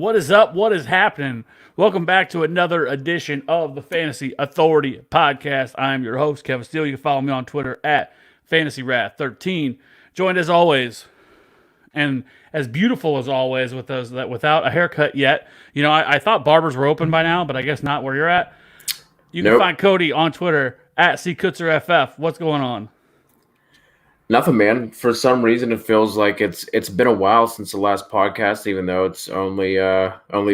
What is up? What is happening? Welcome back to another edition of the Fantasy Authority Podcast. I am your host, Kevin Steele. You can follow me on Twitter at FantasyWrath13. Joined as always, and as beautiful as always, with those that without a haircut yet. You know, I thought barbers were open by now, but I guess not where you're at. You can find Cody on Twitter at CKutzerFF. What's going on? Nothing, man. For some reason, it feels like it's been a while since the last podcast, even though it's only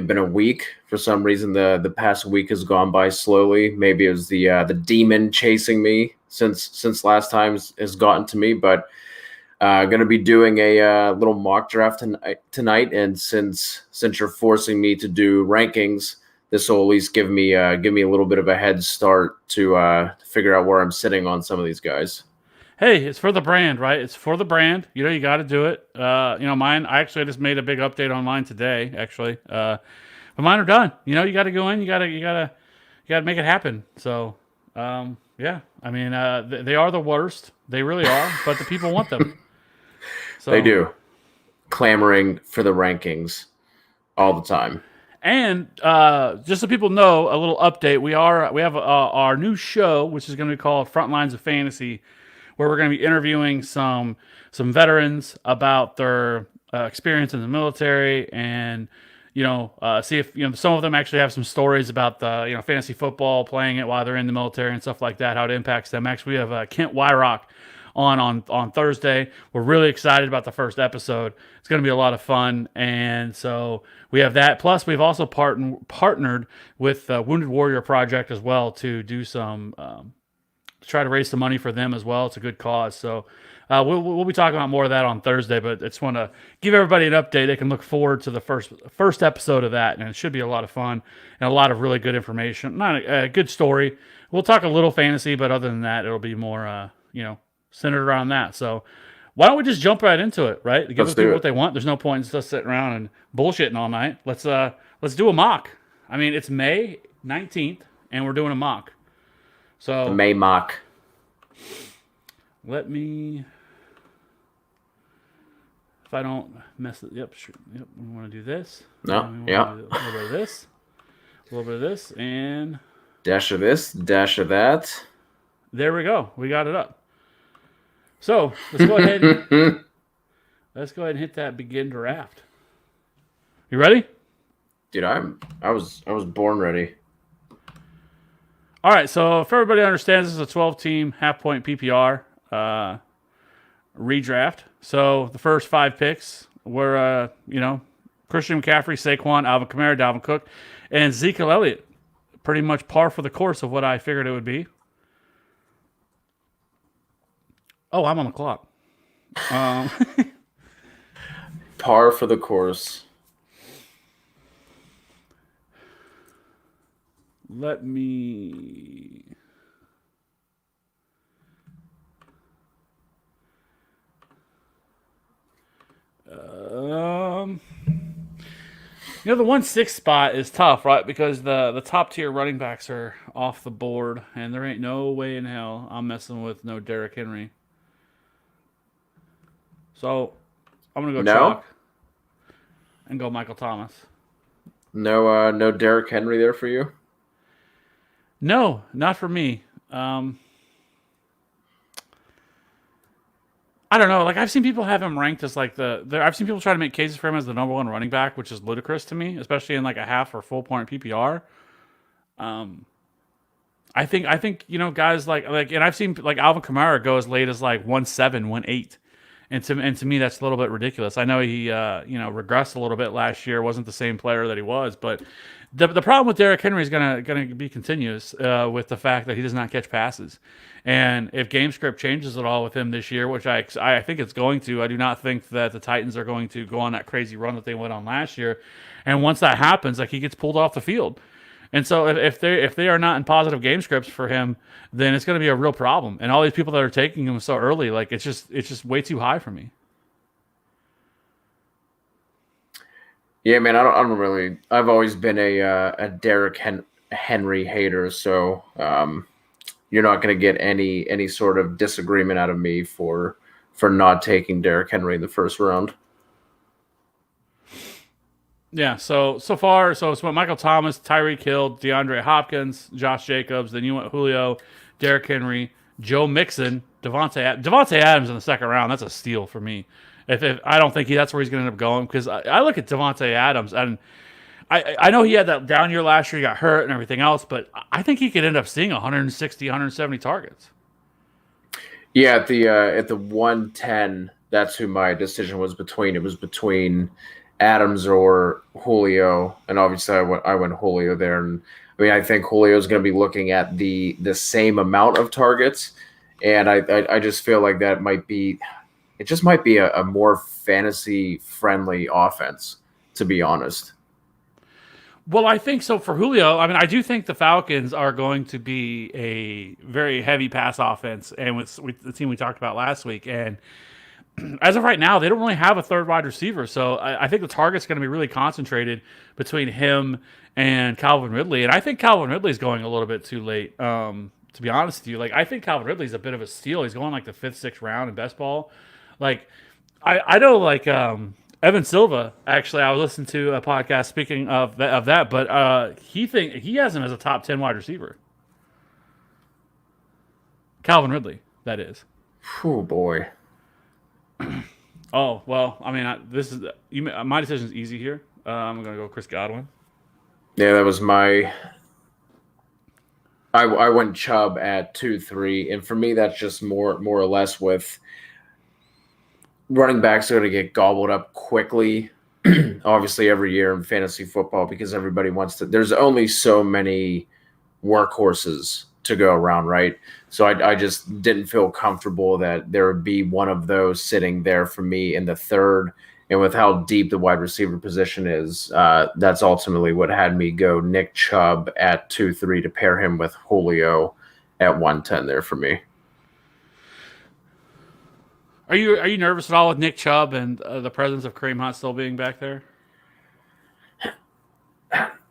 been a week. For some reason, the past week has gone by slowly. Maybe it was the demon chasing me since last time has gotten to me. But going to be doing a little mock draft tonight, and since you're forcing me to do rankings, this will at least give me a little bit of a head start to figure out where I'm sitting on some of these guys. Hey, it's for the brand, right? It's for the brand. You know, you got to do it. Mine, I just made a big update on mine today, actually. But mine are done. You know, you got to go in. You got to make it happen. So, yeah. I mean, they are the worst. They really are. But the people want them. So, they do. Clamoring for the rankings all the time. And just so people know, a little update. We have our new show, which is going to be called Front Lines of Fantasy, where we're going to be interviewing some veterans about their experience in the military, and see if some of them actually have some stories about the fantasy football, playing it while they're in the military and stuff like that, how it impacts them. Actually, we have Kent Wyrock on Thursday. We're really excited about the first episode. It's going to be a lot of fun, and so we have that. Plus, we've also partnered with Wounded Warrior Project as well to do some. Try to raise some money for them as well. It's a good cause. So we'll be talking about more of that on Thursday, but I just want to give everybody an update. They can look forward to the first episode of that, and it should be a lot of fun and a lot of really good information. Not a good story. We'll talk a little fantasy, but other than that, it'll be more, centered around that. So why don't we just jump right into it, right? Give the people what they want. There's no point in just sitting around and bullshitting all night. Let's do a mock. I mean, it's May 19th, and we're doing a mock. So the May mock. Let me, if I don't mess it, yep, sure, yep. We want to do this. No, yeah. A little bit of this, a little bit of this, and dash of this, dash of that. There we go. We got it up. So let's go ahead. Let's go ahead and hit that begin draft. You ready? Dude, I was born ready. All right, so if everybody understands, this is a 12-team half-point PPR redraft. So the first 5 picks were, Christian McCaffrey, Saquon, Alvin Kamara, Dalvin Cook, and Ezekiel Elliott. Pretty much par for the course of what I figured it would be. Oh, I'm on the clock. Par for the course. Let me. The 1-6 spot is tough, right? Because the top tier running backs are off the board, and there ain't no way in hell I'm messing with no Derrick Henry. So I'm gonna go chalk and go Michael Thomas. No Derrick Henry there for you. No, not for me. I don't know. Like, I've seen people have him ranked as like I've seen people try to make cases for him as the number 1 running back, which is ludicrous to me, especially in like a half or full point PPR. I think guys like, and I've seen like Alvin Kamara go as late as like 1.7, 1.8. And to me, that's a little bit ridiculous. I know he regressed a little bit last year, wasn't the same player that he was, but the problem with Derrick Henry is gonna be continuous with the fact that he does not catch passes. And if game script changes at all with him this year, which I think it's going to, I do not think that the Titans are going to go on that crazy run that they went on last year. And once that happens, like, he gets pulled off the field. And so if they are not in positive game scripts for him, then it's going to be a real problem. And all these people that are taking him so early, like, it's just way too high for me. Yeah, man, I don't really. I've always been a Derrick Henry hater, so you're not going to get any sort of disagreement out of me for not taking Derrick Henry in the first round. Yeah, so far, so it's what Michael Thomas, Tyreek Hill, DeAndre Hopkins, Josh Jacobs. Then you went Julio, Derrick Henry, Joe Mixon, Devontae Adams in the second round. That's a steal for me. If I don't think that's where he's going to end up going because I look at Devontae Adams and I know he had that down year last year, he got hurt and everything else, but I think he could end up seeing 160, 170 targets. Yeah, at the 110, that's who my decision was between. It was between Adams or Julio, and obviously I went Julio there. And I mean, I think Julio is going to be looking at the same amount of targets, and I just feel like that might be it just might be a more fantasy friendly offense, to be honest. Well, I think so for Julio. I mean, I do think the Falcons are going to be a very heavy pass offense, and with the team we talked about last week. And as of right now, they don't really have a third wide receiver, so I think the target's going to be really concentrated between him and Calvin Ridley. And I think Calvin Ridley's going a little bit too late. To be honest with you, like I think Calvin Ridley's a bit of a steal. He's going like the fifth, sixth round in best ball. Like I know like Evan Silva. Actually, I was listening to a podcast speaking of that, but he has him as a top 10 wide receiver. Calvin Ridley, that is. Oh boy. Oh well, I mean, this is my decision is easy here. I'm gonna go Chris Godwin. Yeah, that was my. I went Chubb at 2-3, and for me, that's just more or less with running backs are going to get gobbled up quickly. Obviously, every year in fantasy football, because everybody wants to. There's only so many workhorses to go around, right? So I just didn't feel comfortable that there would be one of those sitting there for me in the third. And with how deep the wide receiver position is, that's ultimately what had me go Nick Chubb at 2-3 to pair him with Julio at 110 there for me. Are you nervous at all with Nick Chubb and the presence of Kareem Hunt still being back there?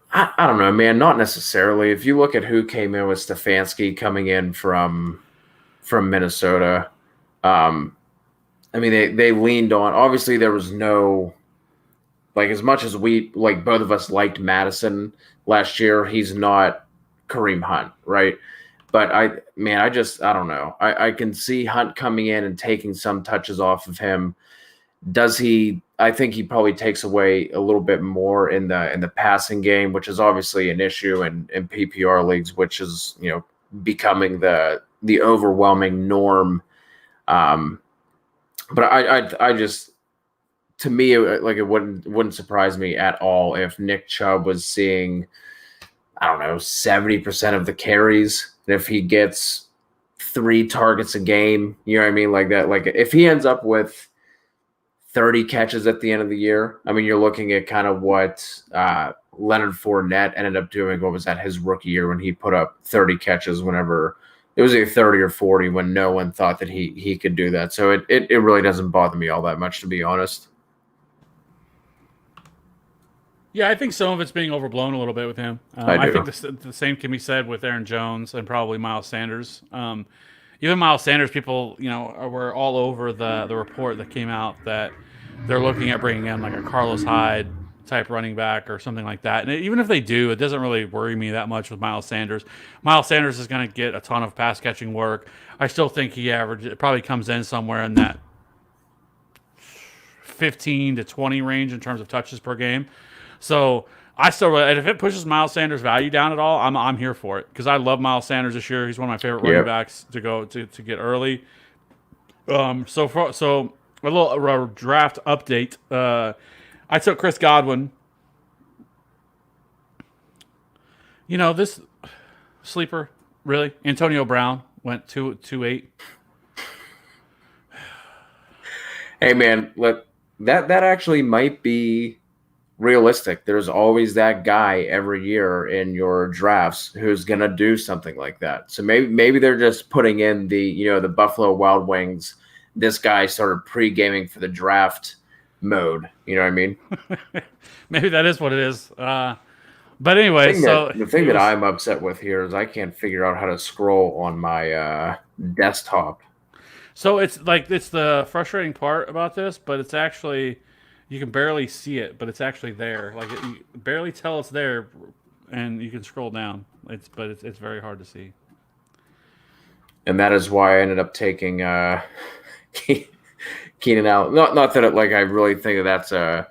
I don't know, man. Not necessarily. If you look at who came in with Stefanski coming in from Minnesota, um, I mean they leaned on. Obviously, there was no like as much as we like both of us liked Madison last year. He's not Kareem Hunt, right? But I don't know. I can see Hunt coming in and taking some touches off of him. Does he? I think he probably takes away a little bit more in the passing game, which is obviously an issue in PPR leagues, which is becoming the overwhelming norm. Um, but I just to me like it wouldn't surprise me at all if Nick Chubb was seeing I don't know 70% of the carries, and if he gets 3 targets a game, you know what I mean, like that. Like if he ends up with 30 catches at the end of the year. I mean, you're looking at kind of what Leonard Fournette ended up doing. What was that, his rookie year when he put up 30 catches whenever it was either 30 or 40 when no one thought that he could do that. So it really doesn't bother me all that much, to be honest. Yeah, I think some of it's being overblown a little bit with him. I I think do. the same can be said with Aaron Jones and probably Miles Sanders. Even Miles Sanders, people were all over the report that came out that they're looking at bringing in like a Carlos Hyde type running back or something like that. And even if they do, it doesn't really worry me that much with Miles Sanders. Miles Sanders is going to get a ton of pass catching work. I still think it probably comes in somewhere in that 15 to 20 range in terms of touches per game. So I still, and if it pushes Miles Sanders' value down at all, I'm here for it because I love Miles Sanders this year. He's one of my favorite running Yep. backs to go to get early. So a little draft update. I took Chris Godwin. This sleeper really. Antonio Brown went 2-8. Hey man, look, that actually might be realistic. There's always that guy every year in your drafts who's gonna do something like that. So maybe they're just putting in the Buffalo Wild Wings. This guy started pre-gaming for the draft mode. You know what I mean? Maybe that is what it is. But anyway, so The thing it that was. I'm upset with here is I can't figure out how to scroll on my desktop. So it's like it's the frustrating part about this, but it's actually You can barely see it, but it's actually there. Like you barely tell it's there, and you can scroll down. It's very hard to see. And that is why I ended up taking Keenan Allen. Not that I really think that that's a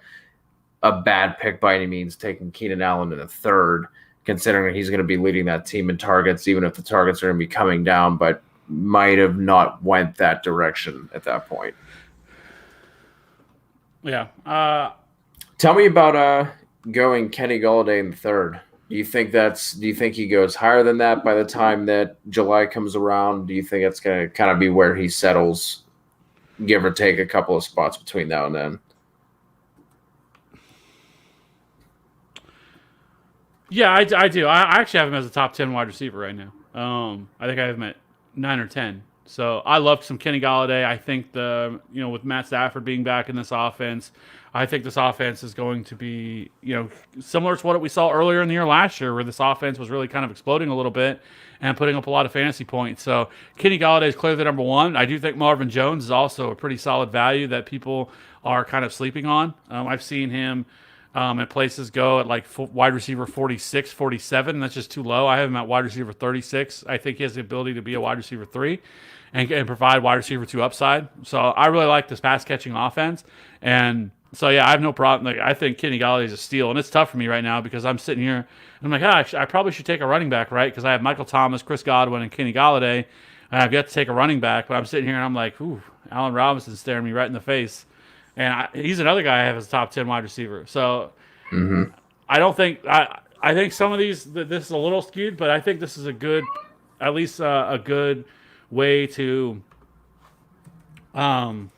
bad pick by any means, taking Keenan Allen in the third, considering he's going to be leading that team in targets, even if the targets are going to be coming down, but might have not went that direction at that point. Yeah. Tell me about going Kenny Golladay in the third. Do you think he goes higher than that by the time that July comes around? Do you think it's going to kind of be where he settles, give or take a couple of spots between now and then? Yeah, I do. I actually have him as a top 10 wide receiver right now. I think I have him at 9 or 10. So I love some Kenny Golladay. I think with Matt Stafford being back in this offense, I think this offense is going to be, similar to what we saw earlier in the year last year, where this offense was really kind of exploding a little bit and putting up a lot of fantasy points. So Kenny Golladay is clearly the number one. I do think Marvin Jones is also a pretty solid value that people are kind of sleeping on. I've seen him at places go at like wide receiver 46, 47. That's just too low. I have him at wide receiver 36. I think he has the ability to be a wide receiver 3 and provide wide receiver 2 upside. So I really like this pass catching offense. And so, yeah, I have no problem. Like, I think Kenny Golladay is a steal. And it's tough for me right now because I'm sitting here and I'm like, I probably should take a running back, right? Because I have Michael Thomas, Chris Godwin, and Kenny Golladay. And I've got to take a running back. But I'm sitting here and I'm like, ooh, Allen Robinson's staring me right in the face. And he's another guy I have as a top 10 wide receiver. So I don't think I think some of this is a little skewed, but I think this is a good, at least a good way to kind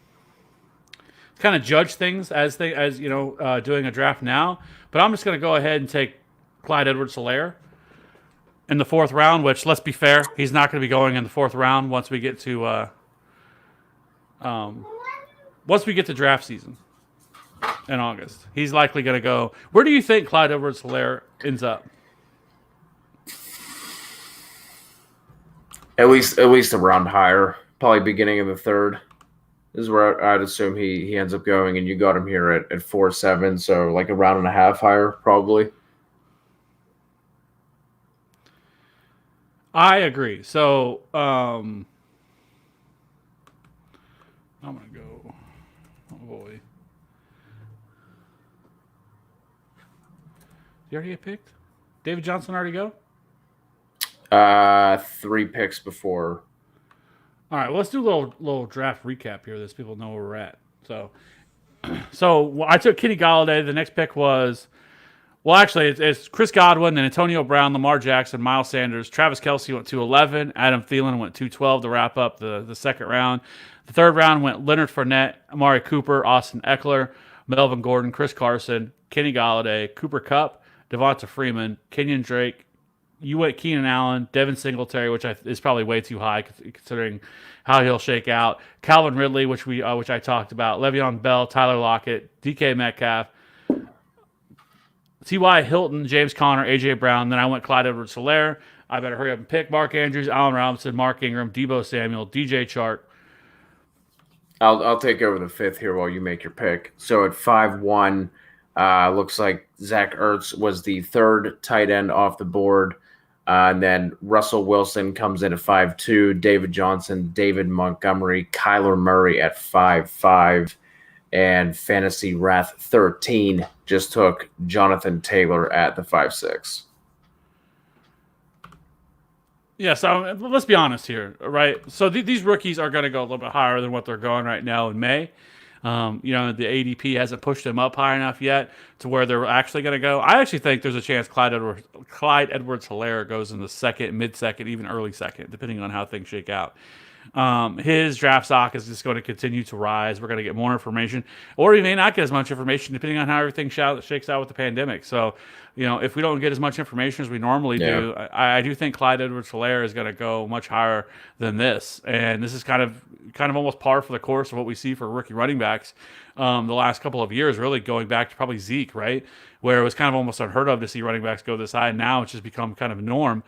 of judge things as doing a draft now. But I'm just going to go ahead and take Clyde Edwards-Helaire in the 4th round. Which, let's be fair, he's not going to be going in the 4th round once we get to draft season in August. He's likely going to go. Where do you think Clyde Edwards-Helaire ends up? At least a round higher, probably beginning of the 3rd. This is where I'd assume he ends up going, and you got him here at 4.7, so like a round and a half higher, probably. I agree. So I'm gonna go. Oh boy, did you already get picked? David Johnson already go? 3 picks before. All right, well, let's do a little draft recap here, so people know where we're at. So I took Kenny Golladay. The next pick was, well, actually, it's Chris Godwin, then Antonio Brown, Lamar Jackson, Miles Sanders, Travis Kelce went 211, Adam Thielen went 212 to wrap up the 2nd round. The 3rd round went Leonard Fournette, Amari Cooper, Austin Eckler, Melvin Gordon, Chris Carson, Kenny Golladay, Cooper Kupp, Devonta Freeman, Kenyon Drake. You went Keenan Allen, Devin Singletary, which is probably way too high considering how he'll shake out. Calvin Ridley, which I talked about. Le'Veon Bell, Tyler Lockett, DK Metcalf, T.Y. Hilton, James Conner, A.J. Brown. Then I went Clyde Edwards-Helaire. I better hurry up and pick Mark Andrews, Allen Robinson, Mark Ingram, Deebo Samuel, DJ Chark. I'll take over the 5th here while you make your pick. So at 5-1, looks like Zach Ertz was the 3rd tight end off the board. And then Russell Wilson comes in at 5-2, David Johnson, David Montgomery, Kyler Murray at 5-5, and Fantasy Wrath 13 just took Jonathan Taylor at the 5-6. Yeah, so let's be honest here, right? So these rookies are going to go a little bit higher than what they're going right now in May. The ADP hasn't pushed them up high enough yet to where they're actually going to go. I actually think there's a chance Clyde Edwards-Helaire goes in the 2nd, mid-2nd, even early 2nd, depending on how things shake out. His draft stock is just going to continue to rise. We're going to get more information, or we may not get as much information depending on how everything shakes out with the pandemic. So, if we don't get as much information as we normally do, I do think Clyde Edwards-Helaire is going to go much higher than this. And this is kind of almost par for the course of what we see for rookie running backs the last couple of years, really going back to probably Zeke, right? Where it was kind of almost unheard of to see running backs go this high. Now it's just become kind of a norm.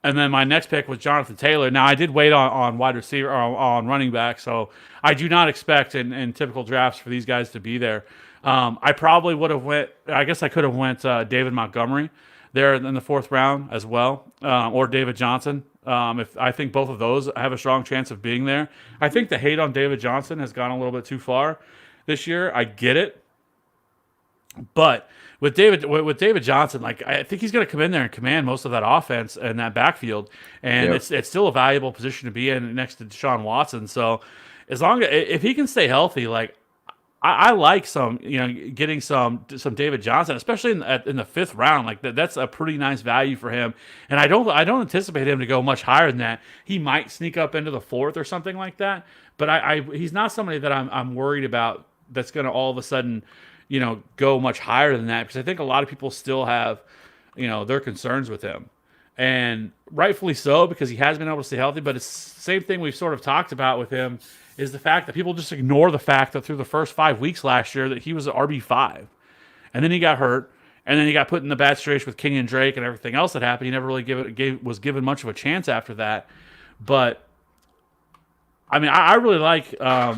And then my next pick was Jonathan Taylor. Now, I did wait on wide receiver or on running back, so I do not expect in typical drafts for these guys to be there. I probably would have went. I guess I could have went David Montgomery there in the fourth round as well, or David Johnson. If I think both of those have a strong chance of being there. I think the hate on David Johnson has gone a little bit too far this year. I get it, but with David Johnson, like I think he's going to come in there and command most of that offense and that backfield, and Yep. it's still a valuable position to be in next to Deshaun Watson. So as long as if he can stay healthy, like I like some, getting some David Johnson, especially in the fifth round. Like that's a pretty nice value for him, and I don't anticipate him to go much higher than that. He might sneak up into the fourth or something like that, but he's not somebody that I'm worried about. That's going to all of a sudden, go much higher than that because I think a lot of people still have, their concerns with him, and rightfully so because he has been able to stay healthy. But it's the same thing we've sort of talked about with him is the fact that people just ignore the fact that through the first 5 weeks last year that he was an RB5, and then he got hurt, and then he got put in the bad situation with King and Drake and everything else that happened. He never really was given much of a chance after that. But I mean, I really like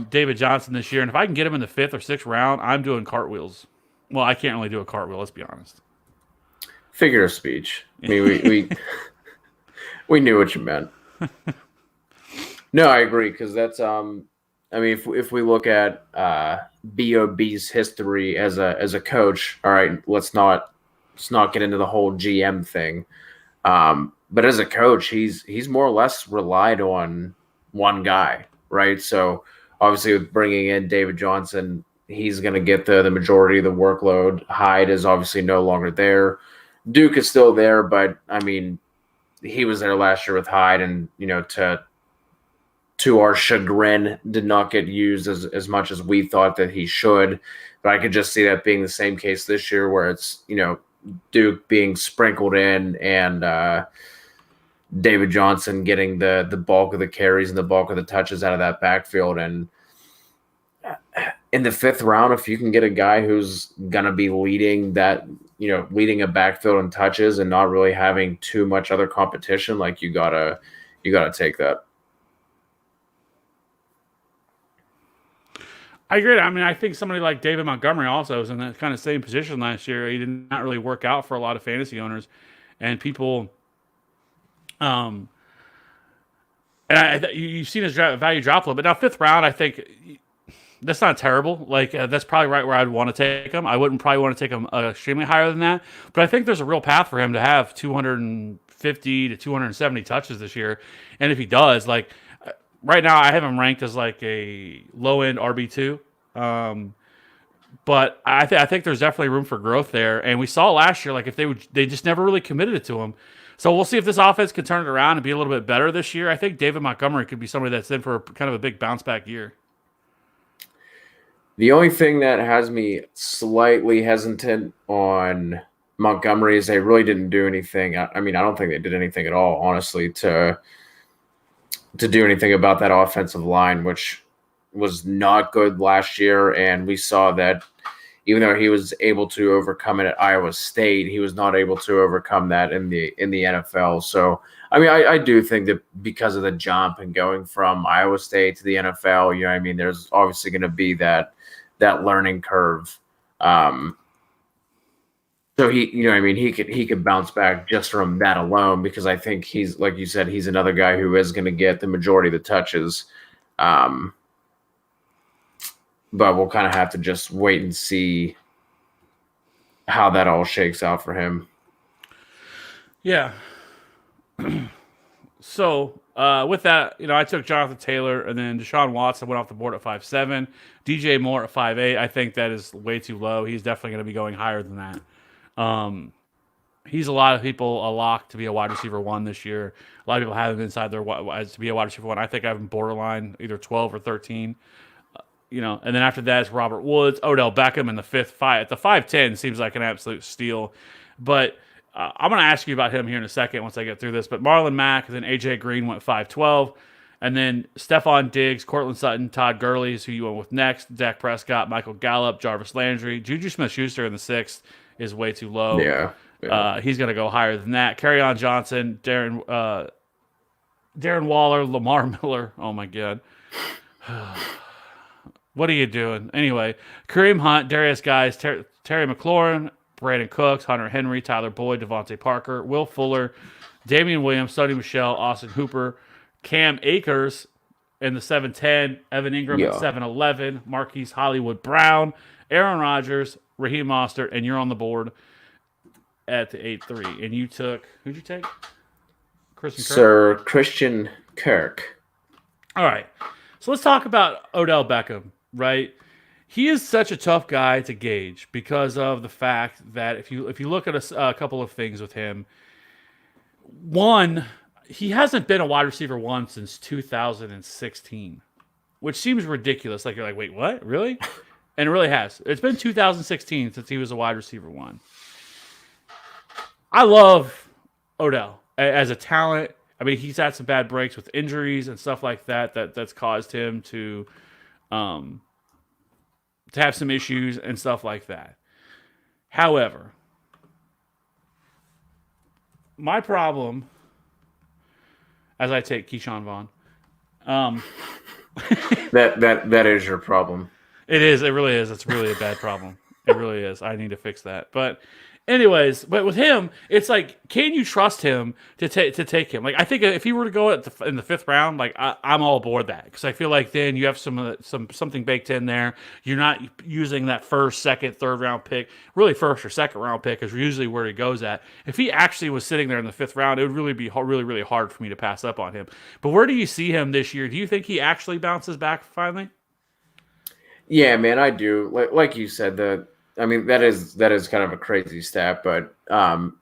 David Johnson this year, and if I can get him in the fifth or sixth round, I'm doing cartwheels. Well, I can't really do a cartwheel. Let's be honest. Figure of speech. I mean, we knew what you meant. No, I agree because that's I mean, if we look at Bob's history as a coach, all right, let's not get into the whole GM thing. But as a coach, he's more or less relied on one guy, right? So obviously, with bringing in David Johnson, he's going to get the majority of the workload. Hyde is obviously no longer there. Duke is still there, but I mean, he was there last year with Hyde, and to our chagrin, did not get used as much as we thought that he should. But I could just see that being the same case this year, where it's Duke being sprinkled in and David Johnson getting the bulk of the carries and the bulk of the touches out of that backfield. And in the fifth round, if you can get a guy who's gonna be leading a backfield in touches and not really having too much other competition, like you gotta take that. I agree. I mean, I think somebody like David Montgomery also was in that kind of same position last year. He did not really work out for a lot of fantasy owners, and people, um, you've seen his value drop a little bit. Now, fifth round, I think that's not terrible. Like that's probably right where I'd want to take him. I wouldn't probably want to take him extremely higher than that, but I think there's a real path for him to have 250 to 270 touches this year, and if he does, like right now, I have him ranked as like a low end RB2. But I think there's definitely room for growth there. And we saw last year, like if they just never really committed it to him. So we'll see if this offense can turn it around and be a little bit better this year. I think David Montgomery could be somebody that's in for kind of a big bounce back year. The only thing that has me slightly hesitant on Montgomery is they really didn't do anything. I mean, I don't think they did anything at all, honestly, to do anything about that offensive line, which was not good last year. And we saw that even though he was able to overcome it at Iowa State, he was not able to overcome that in the NFL. So, I mean, I do think that because of the jump and going from Iowa State to the NFL, I mean, there's obviously going to be that learning curve. So I mean, he could bounce back just from that alone because I think he's, like you said, he's another guy who is going to get the majority of the touches. But we'll kind of have to just wait and see how that all shakes out for him. Yeah. So with that, I took Jonathan Taylor and then Deshaun Watson went off the board at 5'7", DJ Moore at 5'8". I think that is way too low. He's definitely going to be going higher than that. He's a lot of people a lock to be a wide receiver 1 this year. A lot of people have him inside their to be a wide receiver 1. I think I have him borderline either 12 or 13. And then after that is Robert Woods, Odell Beckham in the fifth. At the 5'10" seems like an absolute steal. But I'm going to ask you about him here in a second once I get through this. But Marlon Mack, and then AJ Green went 5'12". And then Stephon Diggs, Cortland Sutton, Todd Gurley is who you went with next. Dak Prescott, Michael Gallup, Jarvis Landry. Juju Smith-Schuster in the sixth is way too low. Yeah. He's going to go higher than that. Kerryon Johnson, Darren Waller, Lamar Miller. Oh, my God. What are you doing? Anyway, Kareem Hunt, Darius Guys, Terry McLaurin, Brandon Cooks, Hunter Henry, Tyler Boyd, Devontae Parker, Will Fuller, Damian Williams, Sonny Michelle, Austin Hooper, Cam Akers in the 7-10, Evan Ingram at Yeah. 7-11, Marquise Hollywood Brown, Aaron Rodgers, Raheem Mostert, and you're on the board at the 8-3. And you took, who'd you take? Christian Kirk? Sir Christian Kirk. All right. So let's talk about Odell Beckham, right? He is such a tough guy to gauge because of the fact that if you look at a couple of things with him, one, he hasn't been a wide receiver one since 2016, which seems ridiculous. Like you're like, wait, what? Really? And it really has. It's been 2016 since he was a wide receiver one. I love Odell as a talent. I mean, he's had some bad breaks with injuries and stuff like that's caused him to have some issues and stuff like that. However, my problem, as I take Keyshawn Vaughn, That is your problem. it is. It really is. It's really a bad problem. It really is. I need to fix that. But anyways, but with him, it's like, can you trust him to take him? Like, I think if he were to go in the 5th round, like I'm all aboard that because I feel like then you have something baked in there. You're not using that first, second, third round pick, really first or second round pick is usually where he goes at. If he actually was sitting there in the 5th round, it would really be really hard for me to pass up on him. But where do you see him this year? Do you think he actually bounces back finally? Yeah, man, I do. Like you said, that is kind of a crazy stat, but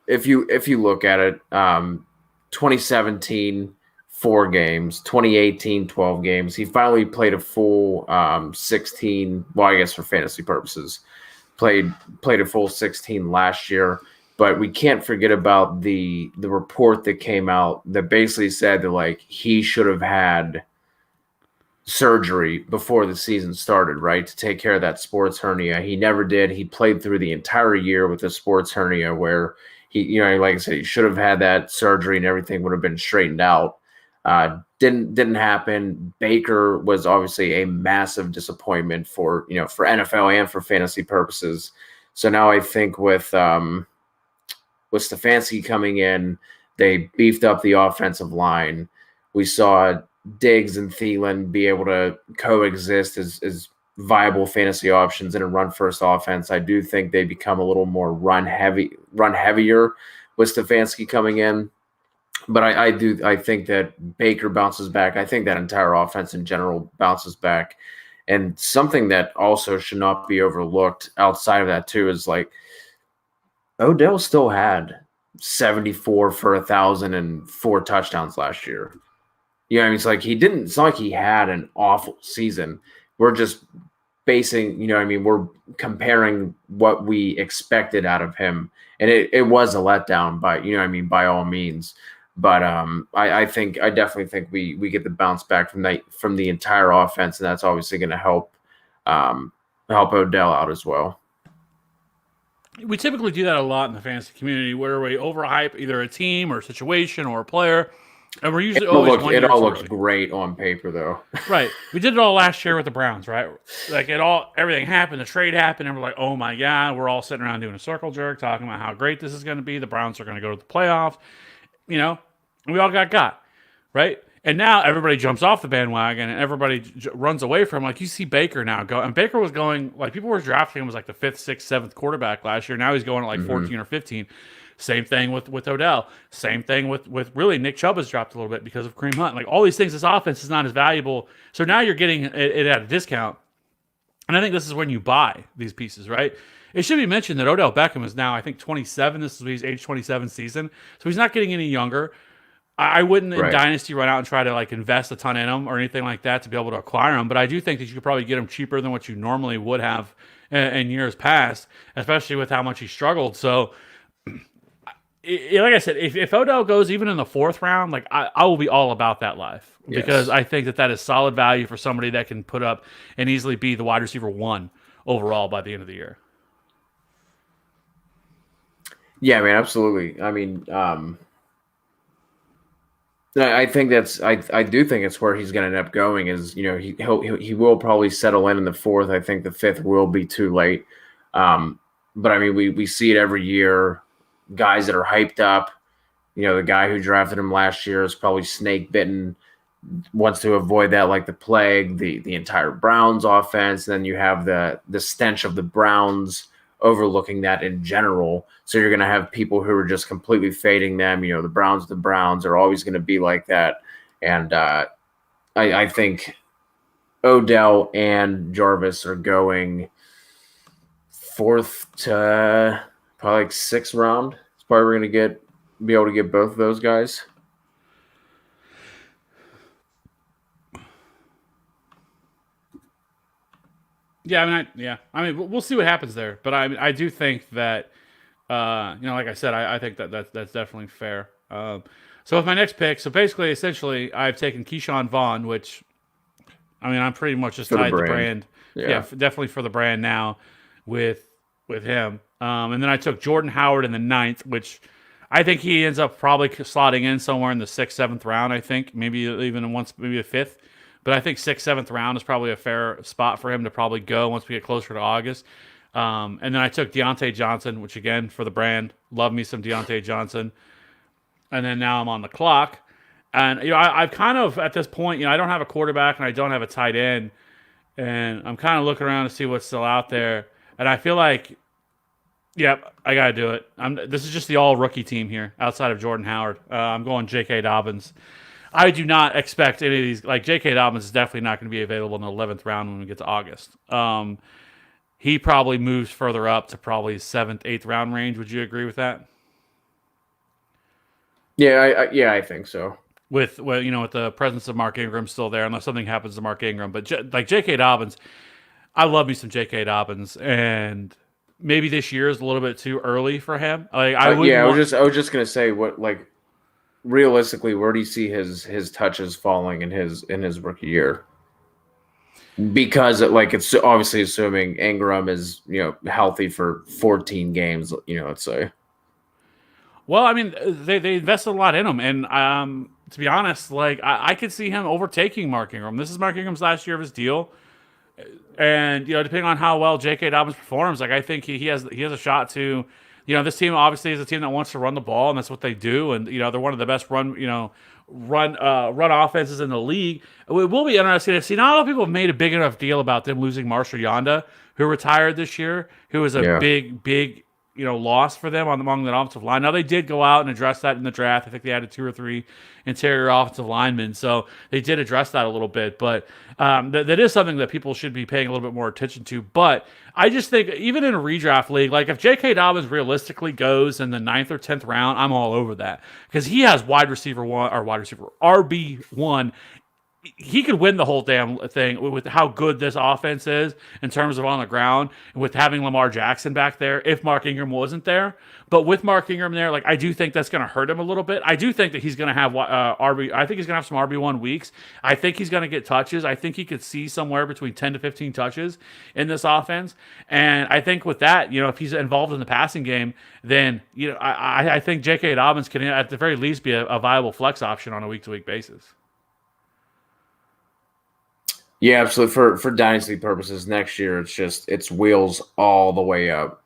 if you look at it, 2017 4 games, 2018 12 games. He finally played a full 16. Well, I guess for fantasy purposes, played a full 16 last year. But we can't forget about the report that came out that basically said that like he should have had surgery before the season started, right? To take care of that sports hernia. He never did. He played through the entire year with a sports hernia where he, like I said, he should have had that surgery and everything would have been straightened out. Didn't happen. Baker was obviously a massive disappointment for NFL and for fantasy purposes. So now I think with Stefanski coming in, they beefed up the offensive line. We saw Diggs and Thielen be able to coexist as viable fantasy options in a run first offense. I do think they become a little more run heavier with Stefanski coming in. But I think that Baker bounces back. I think that entire offense in general bounces back. And something that also should not be overlooked outside of that too is like Odell still had 74 for 1,000 and 4 touchdowns last year. I mean, it's not like he had an awful season. We're just basing, we're comparing what we expected out of him. And it was a letdown by all means. But I definitely think we get the bounce back from the entire offense, and that's obviously going to help Odell out as well. We typically do that a lot in the fantasy community where we overhype either a team or a situation or a player. And we're usually it all looks great on paper, though. Right. We did it all last year with the Browns, right? Like everything happened, the trade happened, and we're like, oh my God, we're all sitting around doing a circle jerk, talking about how great this is going to be. The Browns are going to go to the playoffs, and we all got, right? And now everybody jumps off the bandwagon and everybody runs away from him. Like you see Baker now go, and Baker was going, like people were drafting him as like the 5th, 6th, 7th quarterback last year. Now he's going at like 14 or 15. Same thing with Odell. Same thing with really Nick Chubb has dropped a little bit because of Kareem Hunt. Like all these things, this offense is not as valuable. So now you're getting it at a discount. And I think this is when you buy these pieces, right? It should be mentioned that Odell Beckham is now, I think, 27. This is his age 27 season. So he's not getting any younger. I wouldn't in Dynasty run out and try to like invest a ton in him or anything like that to be able to acquire him. But I do think that you could probably get him cheaper than what you normally would have in years past, especially with how much he struggled. So like I said, if Odell goes even in the 4th round, like I will be all about that life because I think that is solid value for somebody that can put up and easily be the wide receiver 1 overall by the end of the year. Yeah, man, absolutely. I mean, I think I do think it's where he's going to end up going. Is he will probably settle in the fourth. I think the fifth will be too late. But I mean, we see it every year. Guys that are hyped up. The guy who drafted him last year is probably snake bitten, wants to avoid that like the plague. The entire Browns offense. Then you have the stench of the Browns overlooking that in general. So you're going to have people who are just completely fading them. The Browns are always going to be like that. And I think Odell and Jarvis are going fourth to probably like sixth round. It's probably we're going to be able to get both of those guys. Yeah, I mean, we'll see what happens there, but I do think that, like I said, I think that's definitely fair. So with my next pick, so basically, essentially, I've taken Keyshawn Vaughn, which, I mean, I'm pretty much just For the tied the brand. brand. Yeah, Yeah. definitely for the brand now, with him. And then I took Jordan Howard in the ninth, which I think he ends up probably slotting in somewhere in the sixth, seventh round. I think maybe even maybe the fifth. But I think sixth, seventh round is probably a fair spot for him to probably go once we get closer to August. And then I took Deontay Johnson, which again for the brand, love me some Deontay Johnson. And then now I'm on the clock, and I've kind of at this point, I don't have a quarterback and I don't have a tight end, and I'm kind of looking around to see what's still out there, and I feel like, yep, I gotta do it. This is just the all rookie team here outside of Jordan Howard. I'm going J.K. Dobbins. I do not expect any of these. Like J.K. Dobbins is definitely not going to be available in the 11th round when we get to August. He probably moves further up to probably seventh, eighth round range. Would you agree with that? Yeah, I think so. With with the presence of Mark Ingram still there, unless something happens to Mark Ingram. But like J.K. Dobbins, I love me some J.K. Dobbins, and maybe this year is a little bit too early for him. Like I wouldn't Yeah, want. I was just gonna say what like realistically, where do you see his touches falling in his rookie year? Because it's obviously assuming Ingram is healthy for 14 games. Let's say. Well, I mean, they invested a lot in him, and to be honest, like I could see him overtaking Mark Ingram. This is Mark Ingram's last year of his deal, and depending on how well J.K. Dobbins performs, like I think he has a shot to. This team obviously is a team that wants to run the ball, and that's what they do. And they're one of the best run offenses in the league. It will be interesting to see. Not a lot of people have made a big enough deal about them losing Marshall Yonda, who retired this year, who was a Yeah. big loss for them among the offensive line. Now they did go out and address that in the draft. I think they added 2 or 3 interior offensive linemen, so they did address that a little bit. But that is something that people should be paying a little bit more attention to. But I just think even in a redraft league, like if J.K. Dobbins realistically goes in the 9th or 10th round, I'm all over that because he has wide receiver RB1. He could win the whole damn thing with how good this offense is in terms of on the ground, and with having Lamar Jackson back there if Mark Ingram wasn't there. But with Mark Ingram there, like I do think that's going to hurt him a little bit. I do think that he's going to have RB. I think he's going to have some RB1 weeks. I think he's going to get touches. I think he could see somewhere between 10 to 15 touches in this offense. And I think with that, if he's involved in the passing game, then I think J.K. Dobbins can at the very least be a viable flex option on a week to week basis. Yeah, absolutely. For dynasty purposes, next year it's wheels all the way up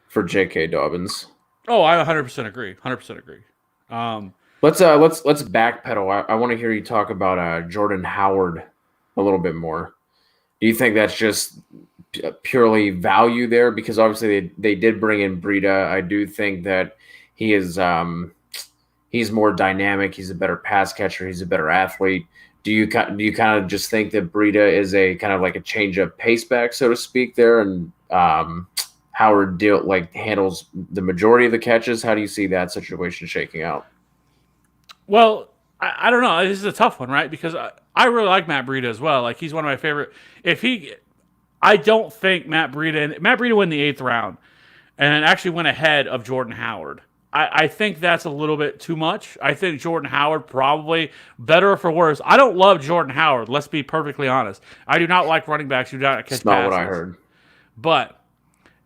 for J.K. Dobbins. Oh, I 100% agree. 100% agree. Um, Let's backpedal. I want to hear you talk about Jordan Howard a little bit more. Do you think that's just purely value there? Because obviously they did bring in Breida. I do think that he is he's more dynamic. He's a better pass catcher. He's a better athlete. Do you kind of just think that Breida is a kind of like a change of pace back, so to speak, there, and Howard handles the majority of the catches? How do you see that situation shaking out? well, I don't know. This is a tough one, right? Because I really like Matt Breida as well. Like he's one of my favorite. I don't think Matt Breida went in the 8th round, and actually went ahead of Jordan Howard. I think that's a little bit too much. I think Jordan Howard probably better or for worse. I don't love Jordan Howard. Let's be perfectly honest. I do not like running backs who do not catch It's not what I passes. heard. But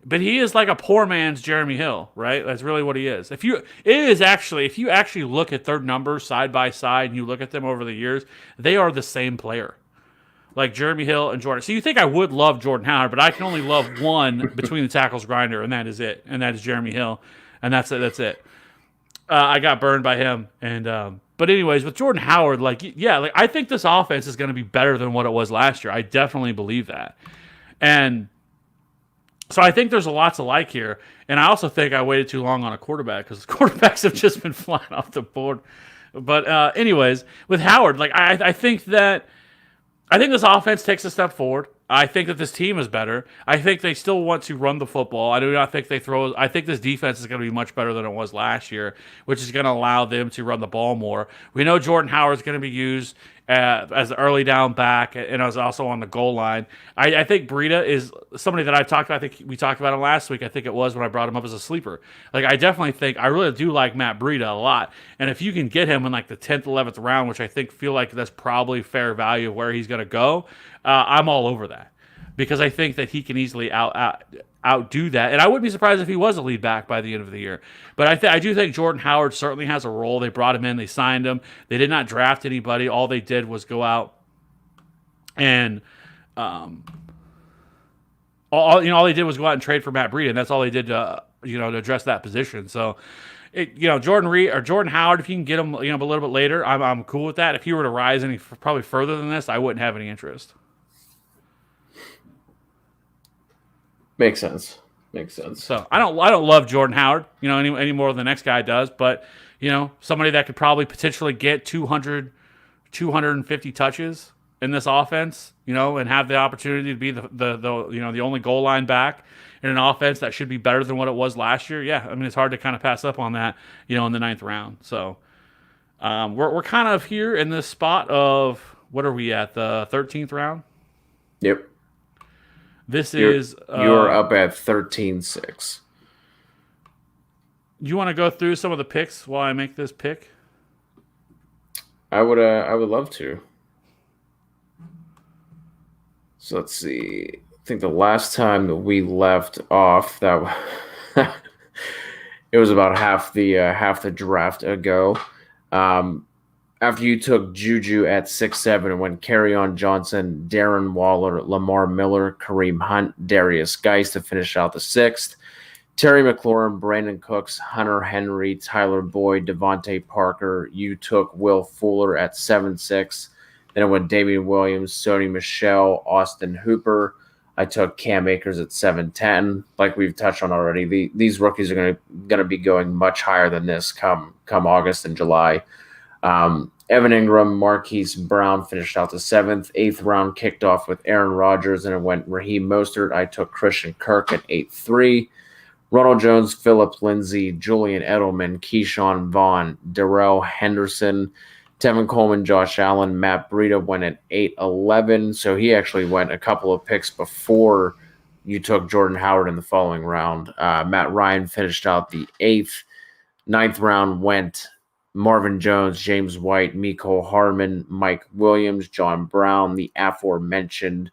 but he is like a poor man's Jeremy Hill, right? That's really what he is. If you actually look at their numbers side by side and you look at them over the years, they are the same player. Like Jeremy Hill and Jordan. So you think I would love Jordan Howard, but I can only love one between the tackles grinder, and that is it. And that is Jeremy Hill, and that's it. That's it. I got burned by him, and but anyways, with Jordan Howard, like yeah, like I think this offense is going to be better than what it was last year. I definitely believe that, and so I think there's a lot to like here. And I also think I waited too long on a quarterback because quarterbacks have just been flying off the board. But anyways, with Howard, like I think this offense takes a step forward. I think that this team is better. I think they still want to run the football. I do not think they throw. I think this defense is going to be much better than it was last year, which is going to allow them to run the ball more. We know Jordan Howard is going to be used as the early down back and as also on the goal line. I think Breida is somebody that I've talked about. I think we talked about him last week. I think it was when I brought him up as a sleeper. Like I definitely think I really do like Matt Breida a lot. And if you can get him in like the 10th, 11th round, which I feel like that's probably fair value of where he's going to go, I'm all over that because I think that he can easily outdo that. And I wouldn't be surprised if he was a lead back by the end of the year. But I do think Jordan Howard certainly has a role. They brought him in. They signed him. They did not draft anybody. All they did was go out and all they did was go out and trade for Matt Breida, and that's all they did to address that position. So Jordan Howard, if you can get him a little bit later, I'm cool with that. If he were to rise any probably further than this, I wouldn't have any interest. Makes sense. So I don't love Jordan Howard, any more than the next guy does, but somebody that could probably potentially get 200, 250 touches in this offense, and have the opportunity to be the only goal line back in an offense that should be better than what it was last year. Yeah, I mean it's hard to kind of pass up on that, in the 9th round. So we're kind of here in this spot of what are we at, the 13th round? Yep. You're up at 13-6. You want to go through some of the picks while I make this pick? I would love to. So let's see. I think the last time that we left off, that it was about half the draft ago. After you took Juju at 6'7" and went Kerryon Johnson, Darren Waller, Lamar Miller, Kareem Hunt, Darius Geis to finish out the 6th. Terry McLaurin, Brandon Cooks, Hunter Henry, Tyler Boyd, Devontae Parker. You took Will Fuller at 7'6". Then it went Damian Williams, Sony Michel, Austin Hooper. I took Cam Akers at 7'10". Like we've touched on already, these rookies are going to be going much higher than this come August and July. Evan Ingram, Marquise Brown finished out the 7th. 8th round kicked off with Aaron Rodgers, and it went Raheem Mostert. I took Christian Kirk at 8'3". Ronald Jones, Phillip Lindsay, Julian Edelman, Keyshawn Vaughn, Darrell Henderson, Tevin Coleman, Josh Allen, Matt Breida went at 8'11". So he actually went a couple of picks before you took Jordan Howard in the following round. Matt Ryan finished out the 8th. 9th round went Marvin Jones, James White, Mecole Hardman, Mike Williams, John Brown, the aforementioned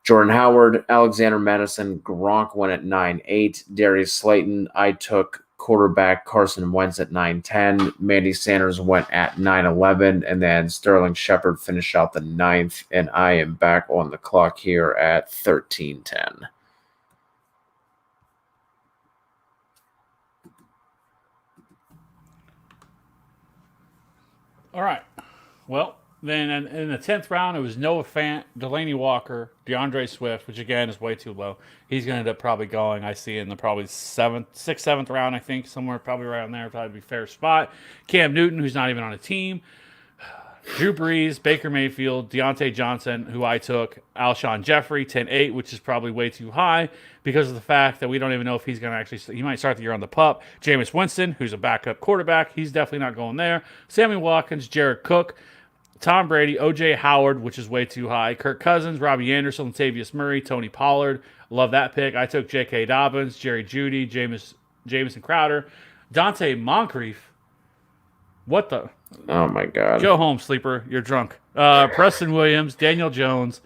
Jordan Howard, Alexander Madison, Gronk went at 9'8". Darius Slayton, I took quarterback Carson Wentz at 9'10". Mandy Sanders went at 9'11", and then Sterling Shepard finished out the 9th, and I am back on the clock here at 13-10. All right. Well, then in the 10th round, it was Noah Fant, Delaney Walker, DeAndre Swift, which again is way too low. He's going to end up probably going, I see, in the probably 6th, 7th round, I think, somewhere probably around there, probably be a fair spot. Cam Newton, who's not even on a team. Drew Brees, Baker Mayfield, Deontay Johnson, who I took, Alshon Jeffrey, 10-8, which is probably way too high because of the fact that we don't even know if he's going to actually – he might start the year on the pup. Jameis Winston, who's a backup quarterback, he's definitely not going there. Sammy Watkins, Jared Cook, Tom Brady, O.J. Howard, which is way too high. Kirk Cousins, Robbie Anderson, Latavius Murray, Tony Pollard. Love that pick. I took J.K. Dobbins, Jerry Jeudy, Jamison Crowder, Dante Moncrief. What the – Oh, my God. Go home, sleeper. You're drunk. Preston Williams, Daniel Jones,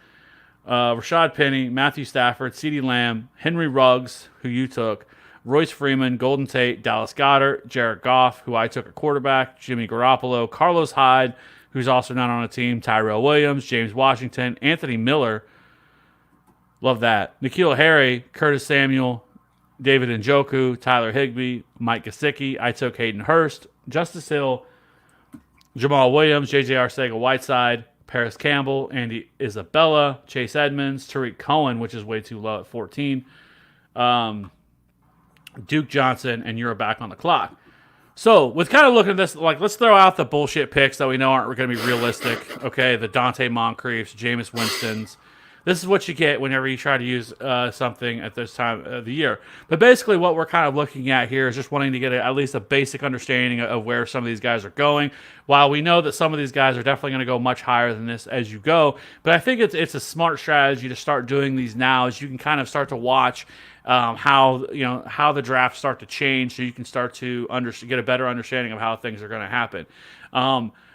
Rashad Penny, Matthew Stafford, CeeDee Lamb, Henry Ruggs, who you took, Royce Freeman, Golden Tate, Dallas Goedert, Jared Goff, who I took a quarterback, Jimmy Garoppolo, Carlos Hyde, who's also not on a team, Tyrell Williams, James Washington, Anthony Miller. Love that. N'Keal Harry, Curtis Samuel, David Njoku, Tyler Higbee, Mike Gesicki. I took Hayden Hurst, Justice Hill, Jamal Williams, J.J. Arcega-Whiteside, Paris Campbell, Andy Isabella, Chase Edmonds, Tariq Cohen, which is way too low at 14, Duke Johnson, and you're back on the clock. So, with kind of looking at this, like, let's throw out the bullshit picks that we know aren't going to be realistic. Okay, the Dante Moncriefs, Jameis Winstons. This is what you get whenever you try to use something at this time of the year. But basically, what we're kind of looking at here is just wanting to get at least a basic understanding of where some of these guys are going. While we know that some of these guys are definitely going to go much higher than this as you go, but I think it's a smart strategy to start doing these now, as you can kind of start to watch how the drafts start to change, so you can start to get a better understanding of how things are going to happen.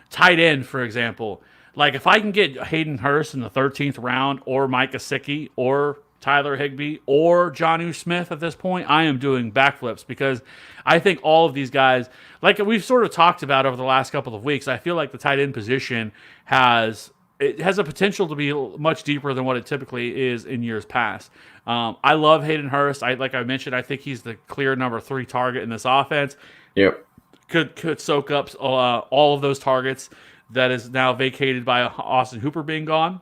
Tight end, for example. Like, if I can get Hayden Hurst in the 13th round, or Mike Gesicki, or Tyler Higbee, or Jonnu Smith at this point, I am doing backflips, because I think all of these guys, like we've sort of talked about over the last couple of weeks, I feel like the tight end position has a potential to be much deeper than what it typically is in years past. I love Hayden Hurst. Like I mentioned, I think he's the clear number 3 target in this offense. Yep. Could soak up all of those targets that is now vacated by Austin Hooper being gone.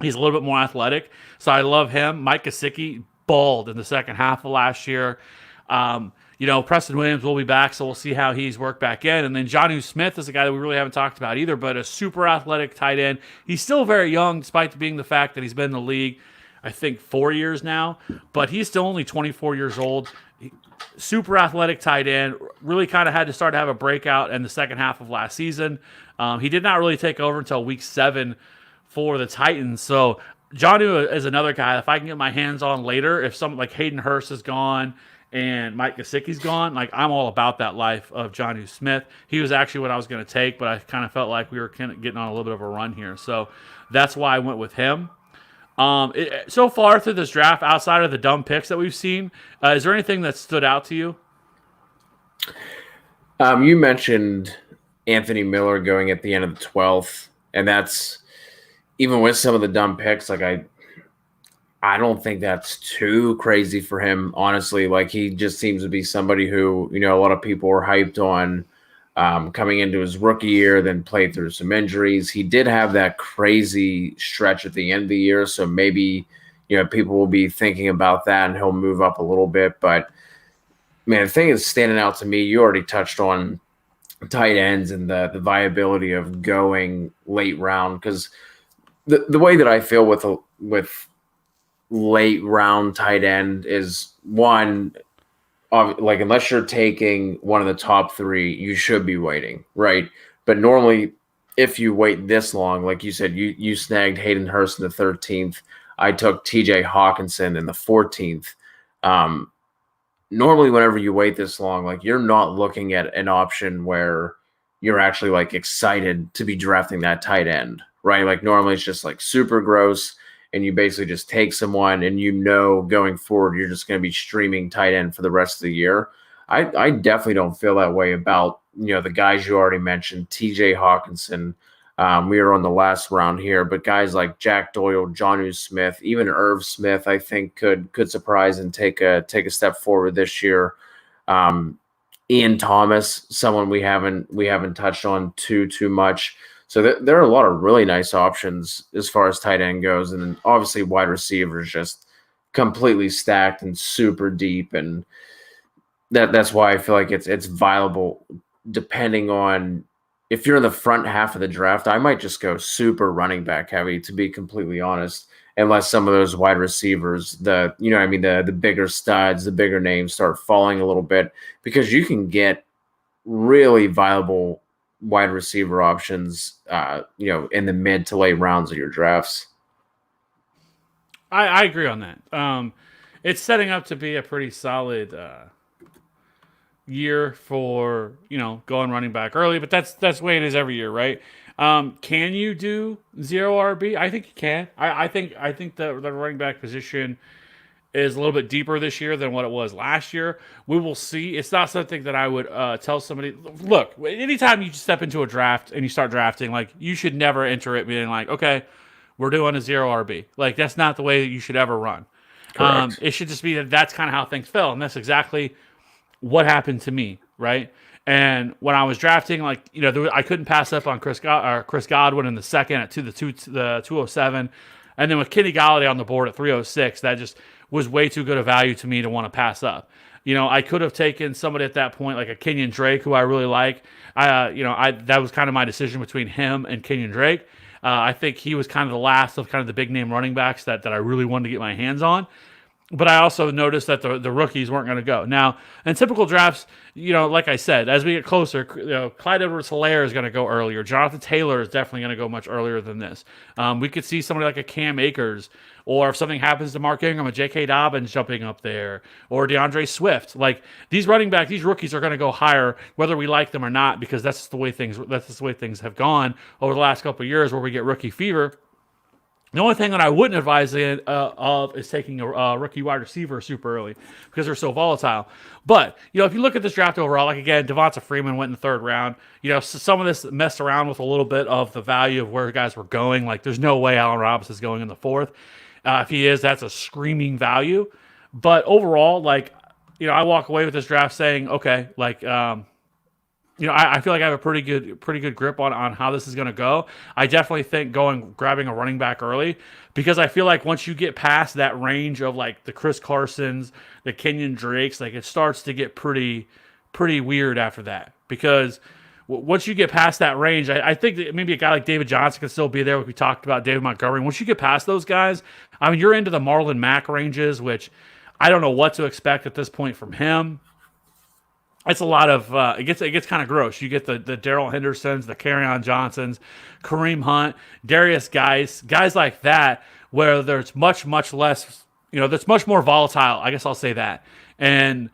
He's a little bit more athletic, so I love him. Mike Gesicki balled in the second half of last year. Preston Williams will be back, so we'll see how he's worked back in. And then Jonnu Smith is a guy that we really haven't talked about either, but a super athletic tight end. He's still very young, despite being the fact that he's been in the league, I think, 4 years now, but he's still only 24 years old. Super athletic tight end, really kind of had to start to have a breakout in the second half of last season. He did not really take over until week 7 for the Titans. So Jonnu is another guy, if I can get my hands on later, if something like Hayden Hurst is gone and Mike Gesicki's gone, like, I'm all about that life of Jonnu Smith. He was actually what I was going to take, but I kind of felt like we were kind of getting on a little bit of a run here. So that's why I went with him. So far through this draft, outside of the dumb picks that we've seen, is there anything that stood out to you? You mentioned Anthony Miller going at the end of the 12th, and that's even with some of the dumb picks. Like, I don't think that's too crazy for him, honestly. Like, he just seems to be somebody who, a lot of people were hyped on coming into his rookie year, then played through some injuries. He did have that crazy stretch at the end of the year, so maybe, people will be thinking about that and he'll move up a little bit. But, man, the thing is standing out to me, you already touched on tight ends and the viability of going late round, because the way that I feel with late round tight end is, one, like, unless you're taking one of the top 3, you should be waiting, right? But normally, if you wait this long, like you said, you snagged Hayden Hurst in the 13th. I took TJ Hawkinson in the 14th. Normally, whenever you wait this long, like, you're not looking at an option where you're actually, like, excited to be drafting that tight end, right? Like, normally it's just, like, super gross, and you basically just take someone and going forward, you're just going to be streaming tight end for the rest of the year. I definitely don't feel that way about, the guys you already mentioned, TJ Hawkinson. We are on the last round here, but guys like Jack Doyle, Jonnu Smith, even Irv Smith, I think could surprise and take a step forward this year. Ian Thomas, someone we haven't touched on too much. So there are a lot of really nice options as far as tight end goes, and then obviously wide receivers just completely stacked and super deep, and that's why I feel like it's viable. Depending on if you're in the front half of the draft, I might just go super running back heavy, to be completely honest, unless some of those wide receivers, the bigger studs, the bigger names start falling a little bit, because you can get really viable wide receiver options, in the mid to late rounds of your drafts. I agree on that. It's setting up to be a pretty solid year for going running back early, but that's the way it is every year, right? Can you do zero RB? I think you can. I think the running back position is a little bit deeper this year than what it was last year. We will see. It's not something that I would tell somebody. Look, anytime you step into a draft and you start drafting, like you should never enter it being like, okay, we're doing a zero RB. Like that's not the way that you should ever run. Correct. It should just be that that's kind of how things fell, and that's exactly what happened to me, right? And when I was drafting, like I couldn't pass up on Chris Godwin in the second at the 207, and then with Kenny Galladay on the board at 306, that just was way too good a value to me to want to pass up. I could have taken somebody at that point like a Kenyon Drake, who I really like. That was kind of my decision between him and Kenyon Drake. I think he was kind of the last of kind of the big name running backs that I really wanted to get my hands on. But I also noticed that the rookies weren't going to go. Now, in typical drafts, like I said, as we get closer, Clyde Edwards-Helaire is going to go earlier. Jonathan Taylor is definitely going to go much earlier than this. We could see somebody like a Cam Akers, or if something happens to Mark Ingram, a J.K. Dobbins jumping up there, or DeAndre Swift. Like these these rookies are going to go higher, whether we like them or not, because that's just the way things have gone over the last couple of years, where we get rookie fever. The only thing that I wouldn't advise of is taking a rookie wide receiver super early because they're so volatile. But, if you look at this draft overall, like again, Devonta Freeman went in the third round. Some of this messed around with a little bit of the value of where guys were going. Like, there's no way Allen Robinson is going in the fourth. If he is, that's a screaming value. But overall, like, I walk away with this draft saying, okay, like, I feel like I have a pretty good grip on how this is going to go. I definitely think grabbing a running back early, because I feel like once you get past that range of like the Chris Carsons, the Kenyon Drakes, like it starts to get pretty weird after that. Because once you get past that range, I think that maybe a guy like David Johnson can still be there. We talked about David Montgomery. Once you get past those guys, I mean, you're into the Marlon Mack ranges, which I don't know what to expect at this point from him. It's a lot of it gets kind of gross. You get the Darrell Hendersons, the Kerryon Johnsons, Kareem Hunt, Darius guys like that, where there's much less, that's much more volatile. I guess I'll say that. And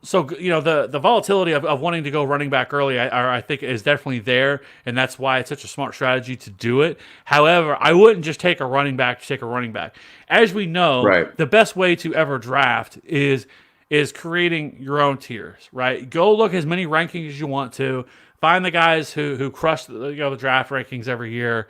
so the volatility of wanting to go running back early, I think is definitely there, and that's why it's such a smart strategy to do it. However, I wouldn't just take a running back to take a running back. As we know, Right. the best way to ever draft is creating your own tiers, right? Go look as many rankings as you want to. Find the guys who crush the draft rankings every year.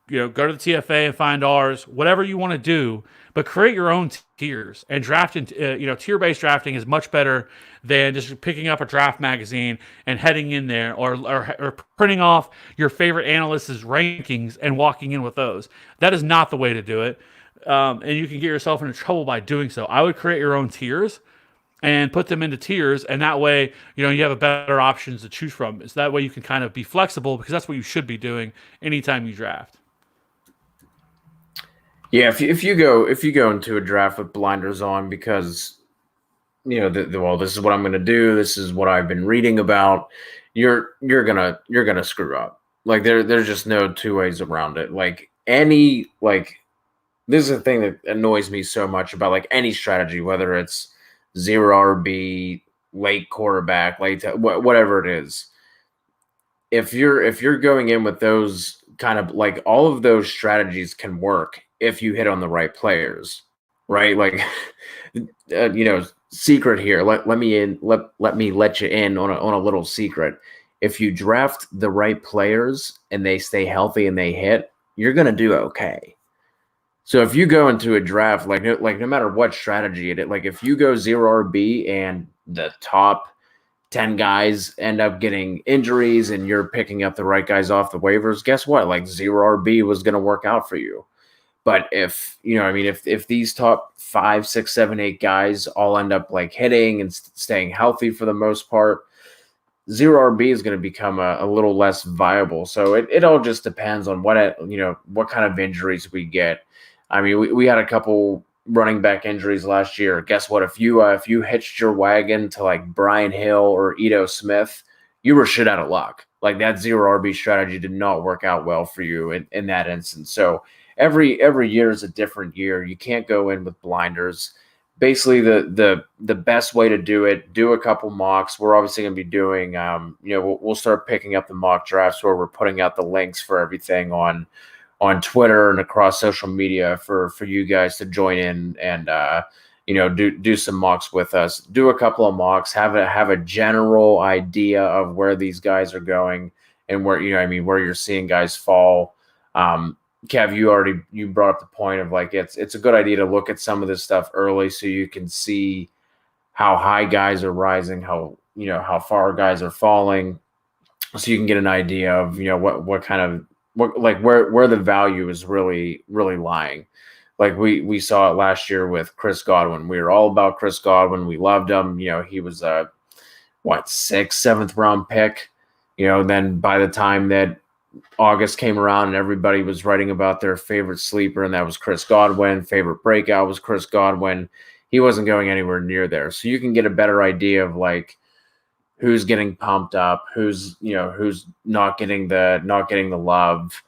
Go to the TFA and find ours. Whatever you want to do, but create your own tiers and drafting. Tier-based drafting is much better than just picking up a draft magazine and heading in there, or printing off your favorite analysts' rankings and walking in with those. That is not the way to do it, and you can get yourself into trouble by doing so. I would create your own tiers and put them into tiers, and that way, you have a better options to choose from. So that way you can kind of be flexible, because that's what you should be doing anytime you draft. Yeah, if you go into a draft with blinders on, because this is what I'm going to do, this is what I've been reading about, you're gonna screw up. Like there's just no two ways around it. This is the thing that annoys me so much about like any strategy, whether it's zero RB, late quarterback, whatever it is. If you're going in with those kind of like, all of those strategies can work if you hit on the right players, right? Like, secret here. Let me let you in on a little secret. If you draft the right players and they stay healthy and they hit, you're gonna do okay. So if you go into a draft, no matter what strategy it is, like if you go zero RB and the top 10 guys end up getting injuries and you're picking up the right guys off the waivers, guess what? Like zero RB was going to work out for you. But if these top 5, 6, 7, 8 guys all end up like hitting and staying healthy for the most part, zero RB is going to become a little less viable. So it all just depends on what kind of injuries we get. I mean, we had a couple running back injuries last year. Guess what? If you hitched your wagon to like Brian Hill or Ito Smith, you were shit out of luck. Like that zero RB strategy did not work out well for you in that instance. So every year is a different year. You can't go in with blinders. basically the best way to do it, do a couple mocks. We're obviously going to be doing we'll start picking up the mock drafts where we're putting out the links for everything on Twitter and across social media for you guys to join in and do some mocks with us. Do a couple of mocks, have a general idea of where these guys are going and where where you're seeing guys fall. Kev, you brought up the point of like it's a good idea to look at some of this stuff early so you can see how high guys are rising, how far guys are falling, so you can get an idea of what kind of where the value is really lying. Like we saw it last year with Chris Godwin. We were all about Chris Godwin. We loved him. He was a 6th, 7th round pick. Then by the time that August came around and everybody was writing about their favorite sleeper, and that was Chris Godwin. Favorite breakout was Chris Godwin. He wasn't going anywhere near there. So you can get a better idea of like who's getting pumped up, who's not getting the love,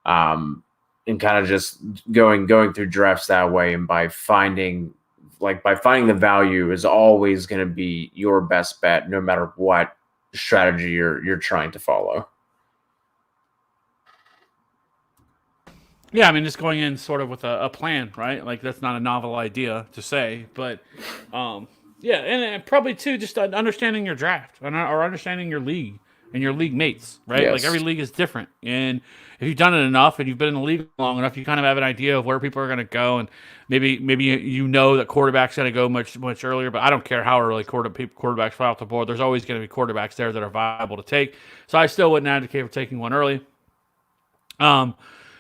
and kind of just going through drafts that way. And by finding the value is always going to be your best bet, no matter what strategy you're trying to follow. Yeah, I mean, just going in sort of with a plan, right? Like that's not a novel idea to say, but yeah, and probably too just understanding your draft or understanding your league and your league mates, right? Yes. Like every league is different, and if you've done it enough and you've been in the league long enough, you kind of have an idea of where people are going to go, and maybe that quarterback's going to go much earlier. But I don't care how early quarterbacks fly off the board. There's always going to be quarterbacks there that are viable to take. So I still wouldn't advocate for taking one early.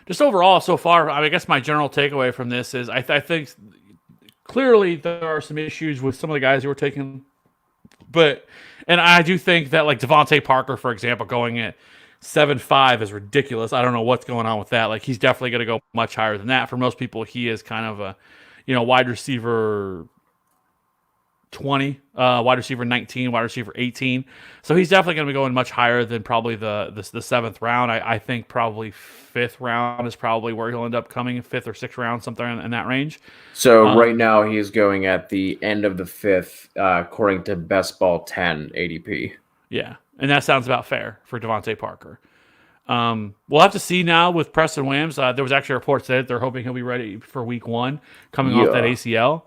Just overall, so far, I guess my general takeaway from this is I think clearly there are some issues with some of the guys who were taken, and I do think that like Devontae Parker, for example, going at 7.5 is ridiculous. I don't know what's going on with that. Like he's definitely going to go much higher than that. For most people, he is kind of a wide receiver 20, wide receiver 19, wide receiver 18. So he's definitely going to be going much higher than probably the 7th round. I think probably 5th round is probably where he'll end up coming, 5th or 6th round, something in that range. So right now he is going at the end of the 5th, according to Best Ball 10 ADP. Yeah, and that sounds about fair for Devontae Parker. We'll have to see now with Preston Williams. There was actually a report today that they're hoping he'll be ready for week 1 coming off that ACL.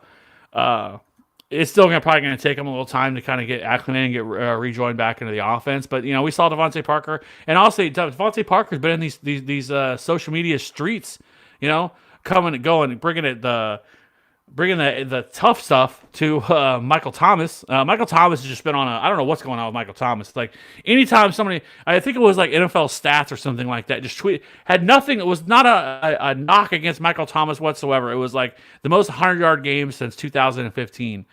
It's still probably going to take him a little time to kind of get acclimated and get rejoined back into the offense. But, we saw Devontae Parker. And honestly, Devontae Parker's been in these social media streets, coming and going, bringing the tough stuff to Michael Thomas. Michael Thomas has just been on I don't know what's going on with Michael Thomas. Like, anytime somebody, I think it was like NFL Stats or something like that, just had nothing. It was not a knock against Michael Thomas whatsoever. It was like the most 100-yard games since 2015.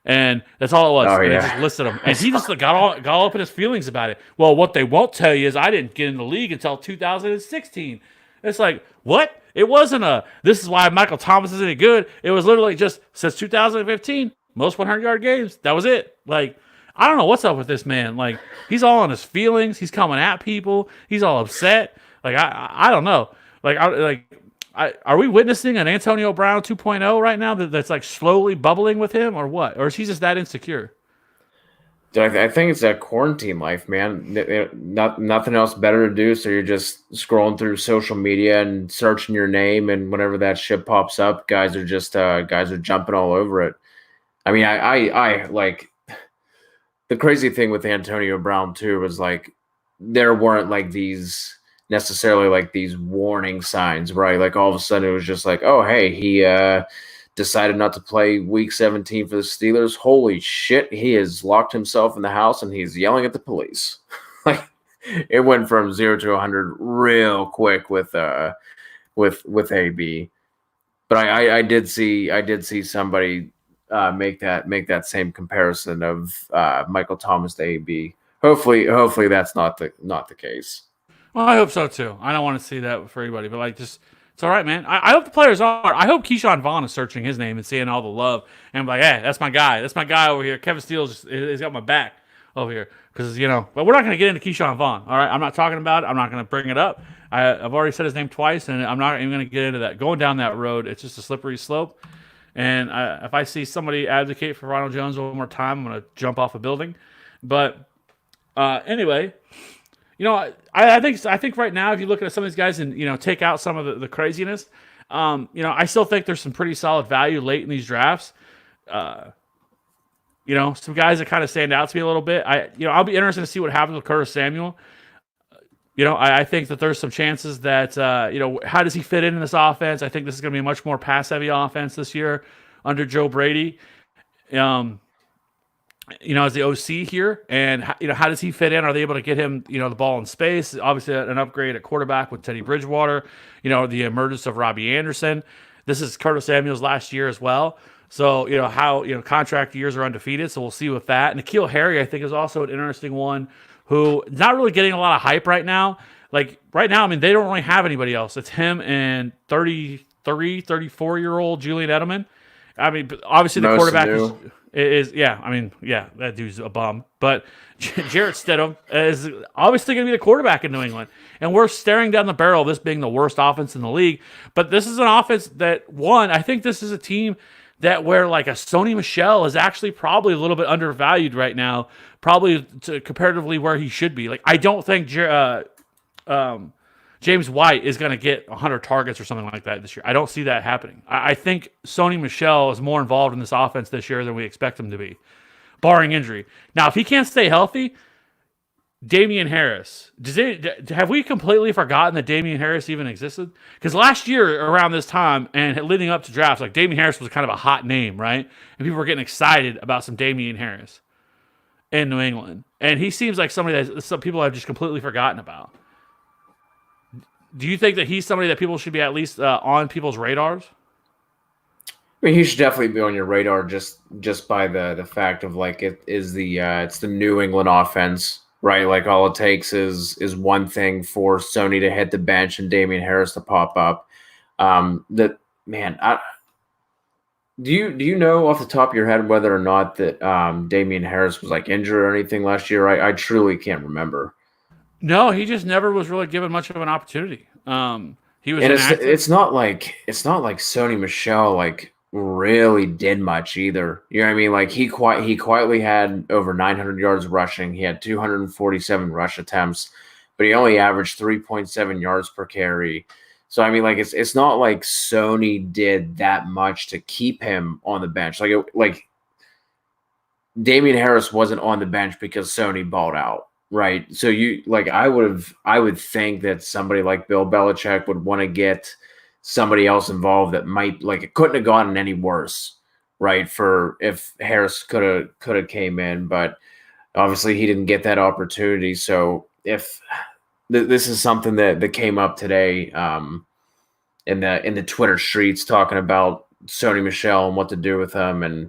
And that's all it was. Oh, and yeah. they just listed him. And he just got all up in his feelings about it. Well, what they won't tell you is I didn't get in the league until 2016. It's like, what? It wasn't this is why Michael Thomas isn't good. It was literally just since 2015, most 100-yard games. That was it. Like, I don't know what's up with this man. Like, he's all in his feelings. He's coming at people. He's all upset. Like, I don't know. Are we witnessing an Antonio Brown 2.0 right now that's like slowly bubbling with him, or what? Or is he just that insecure? Dude, I think it's that quarantine life, man. Nothing else better to do, so you're just scrolling through social media and searching your name, and whenever that shit pops up, guys are jumping all over it. I mean, I like the crazy thing with Antonio Brown too was like there weren't like these necessarily like these warning signs, right? Like all of a sudden it was just like, oh, hey, he decided not to play week 17 for the Steelers. Holy shit, he has locked himself in the house and he's yelling at the police. Like it went from 0 to 100 real quick with AB. But I did see somebody make that same comparison of Michael Thomas to AB. Hopefully that's not the case. Well, I hope so too. I don't want to see that for anybody, but like, just it's all right, man. I hope the players are. I hope Keyshawn Vaughn is searching his name and seeing all the love, and I'm like, hey, that's my guy. That's my guy over here. Kevin Steele's he's got my back over here because But we're not going to get into Keyshawn Vaughn. All right, I'm not talking about it. I'm not going to bring it up. I've already said his name twice, and I'm not even going to get into that. Going down that road, it's just a slippery slope. And if I see somebody advocate for Ronald Jones one more time, I'm going to jump off a building. But anyway, I think right now, if you look at some of these guys and take out some of the craziness, I still think there's some pretty solid value late in these drafts. Some guys that kind of stand out to me a little bit. I'll be interested to see what happens with Curtis Samuel. I think that there's some chances that how does he fit in this offense? I think this is going to be a much more pass heavy offense this year under Joe Brady. As the OC here, and how does he fit in? Are they able to get him, the ball in space? Obviously, an upgrade at quarterback with Teddy Bridgewater. The emergence of Robbie Anderson. This is Curtis Samuel's last year as well. So how contract years are undefeated. So we'll see with that. And N'Keal Harry, I think, is also an interesting one who is not really getting a lot of hype right now. Like right now, I mean, they don't really have anybody else. It's him and 33, 34-year-old Julian Edelman. I mean, obviously the quarterback is that dude's a bum. But Jarrett Stidham is obviously going to be the quarterback in New England. And we're staring down the barrel of this being the worst offense in the league. But this is an offense that, I think this is a team that where like a Sony Michel is actually probably a little bit undervalued right now, probably comparatively where he should be. Like I don't think James White is going to get 100 targets or something like that this year. I don't see that happening. I think Sony Michel is more involved in this offense this year than we expect him to be, barring injury. Now, if he can't stay healthy, Damian Harris. Have we completely forgotten that Damian Harris even existed? Because last year around this time and leading up to drafts, like Damian Harris was kind of a hot name, right? And people were getting excited about some Damian Harris in New England. And he seems like somebody that some people have just completely forgotten about. Do you think that he's somebody that people should be at least on people's radars? I mean, he should definitely be on your radar just by the fact of like it's the New England offense, right? Like all it takes is one thing for Sony to hit the bench and Damian Harris to pop up. Do you know off the top of your head whether or not that Damian Harris was like injured or anything last year? I truly can't remember. No, he just never was really given much of an opportunity. He was. And it's not like Sony Michel like really did much either. You know what I mean? Like he quietly had over 900 yards rushing. He had 247 rush attempts, but he only averaged 3.7 yards per carry. So I mean, like it's not like Sony did that much to keep him on the bench. Like Damian Harris wasn't on the bench because Sony balled out. Right. So I would think that somebody like Bill Belichick would want to get somebody else involved that might like it couldn't have gotten any worse, right? For if Harris could have came in, but obviously he didn't get that opportunity. So if this is something that came up today in the Twitter streets talking about Sony Michel and what to do with him. And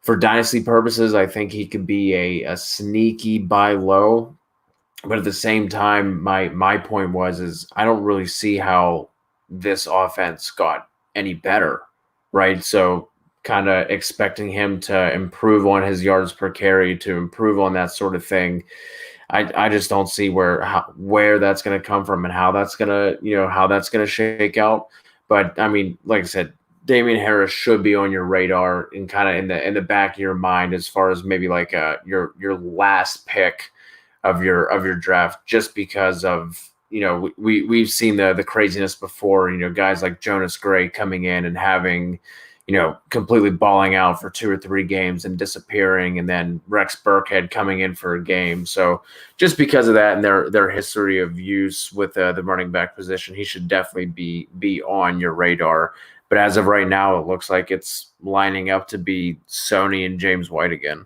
for dynasty purposes, I think he could be a sneaky buy low. But at the same time, my point is I don't really see how this offense got any better, right? So kind of expecting him to improve on his yards per carry, to improve on that sort of thing. I just don't see where that's going to come from and how that's going to shake out. But I mean, like I said, Damian Harris should be on your radar and kind of in the back of your mind as far as maybe like your last pick of your draft, just because of we've seen the craziness before. Guys like Jonas Gray coming in and having completely balling out for 2 or 3 games and disappearing, and then Rex Burkhead coming in for a game. So just because of that and their history of use with the running back position, he should definitely be on your radar. But as of right now, it looks like it's lining up to be Sony and James White again.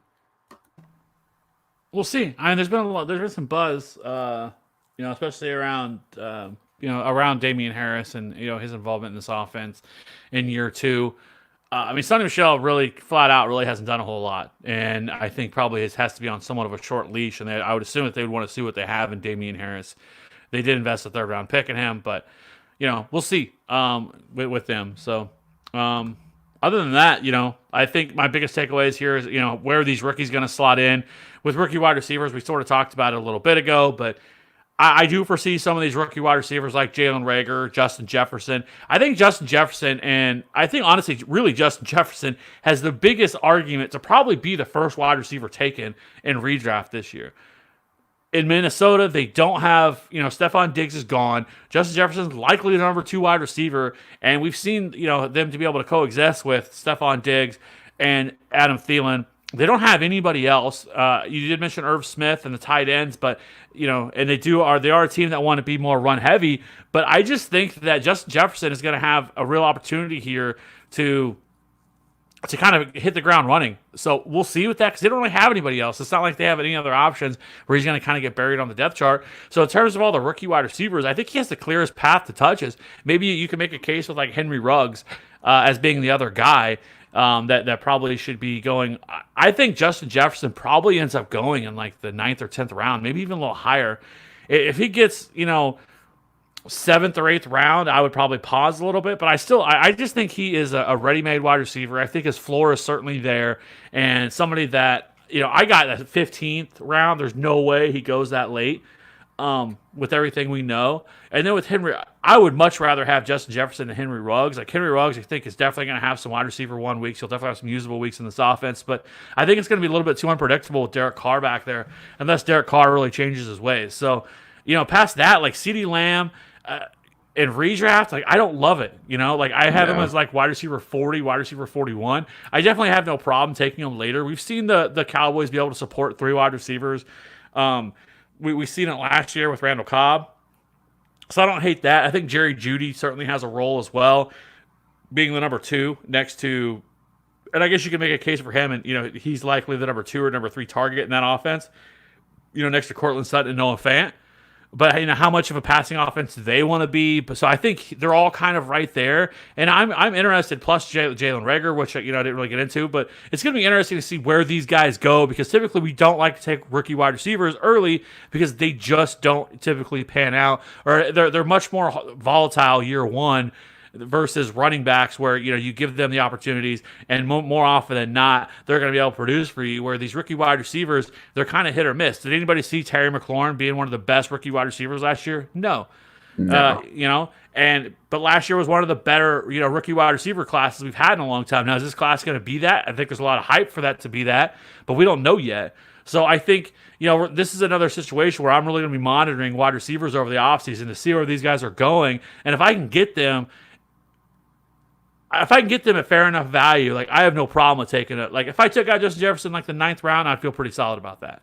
We'll see. I mean, there's been some buzz, especially around Damian Harris and his involvement in this offense in year 2. I mean, Sonny Michel really flat out really hasn't done a whole lot, and I think probably it has to be on somewhat of a short leash. And I would assume that they would want to see what they have in Damian Harris. They did invest a 3rd round pick in him, but we'll see with them. So other than that, I think my biggest takeaways here is, where are these rookies going to slot in? With rookie wide receivers, we sort of talked about it a little bit ago, but I do foresee some of these rookie wide receivers like Jalen Reagor, Justin Jefferson. I think Justin Jefferson, and I think honestly, really Justin Jefferson has the biggest argument to probably be the first wide receiver taken in redraft this year. In Minnesota, they don't have, Stephon Diggs is gone. Justin Jefferson's likely the number 2 wide receiver, and we've seen, them to be able to coexist with Stephon Diggs and Adam Thielen. They don't have anybody else. You did mention Irv Smith and the tight ends, but and they are a team that want to be more run heavy. But I just think that Justin Jefferson is going to have a real opportunity here to kind of hit the ground running. So we'll see with that because they don't really have anybody else. It's not like they have any other options where he's going to kind of get buried on the depth chart. So in terms of all the rookie wide receivers, I think he has the clearest path to touches. Maybe you can make a case with like Henry Ruggs as being the other guy that probably should be going. I think Justin Jefferson probably ends up going in like the 9th or 10th round, maybe even a little higher. If he gets, 7th or 8th round, I would probably pause a little bit, but I just think he is a ready-made wide receiver. I think his floor is certainly there, and somebody that, I got a 15th round. There's no way he goes that late with everything we know. And then with Henry, I would much rather have Justin Jefferson than Henry Ruggs. Like Henry Ruggs, I think is definitely going to have some wide receiver 1 weeks. He'll definitely have some usable weeks in this offense, but I think it's going to be a little bit too unpredictable with Derek Carr back there, unless Derek Carr really changes his ways. So, past that, like CeeDee Lamb, in redraft, like I don't love it. Like I have him as like wide receiver 40, wide receiver 41. I definitely have no problem taking him later. We've seen the Cowboys be able to support 3 wide receivers. We've seen it last year with Randall Cobb. So I don't hate that. I think Jerry Jeudy certainly has a role as well, being the number 2 next to, and I guess you can make a case for him, and he's likely the number 2 or number 3 target in that offense. Next to Cortland Sutton and Noah Fant. But how much of a passing offense do they want to be? So I think they're all kind of right there, and I'm interested. Plus Jalen Reagor, which I didn't really get into, but it's going to be interesting to see where these guys go because typically we don't like to take rookie wide receivers early because they just don't typically pan out, or they're much more volatile year 1 versus running backs where you give them the opportunities and more often than not they're going to be able to produce for you, where these rookie wide receivers, they're kind of hit or miss. Did anybody see Terry McLaurin being one of the best rookie wide receivers last year? No. But last year was one of the better rookie wide receiver classes we've had in a long time. Now, is this class going to be that? I think there's a lot of hype for that to be that, but we don't know yet. So I think this is another situation where I'm really going to be monitoring wide receivers over the offseason to see where these guys are going, and if I can get them at fair enough value, like I have no problem with taking it. Like if I took out Justin Jefferson like the 9th round, I'd feel pretty solid about that.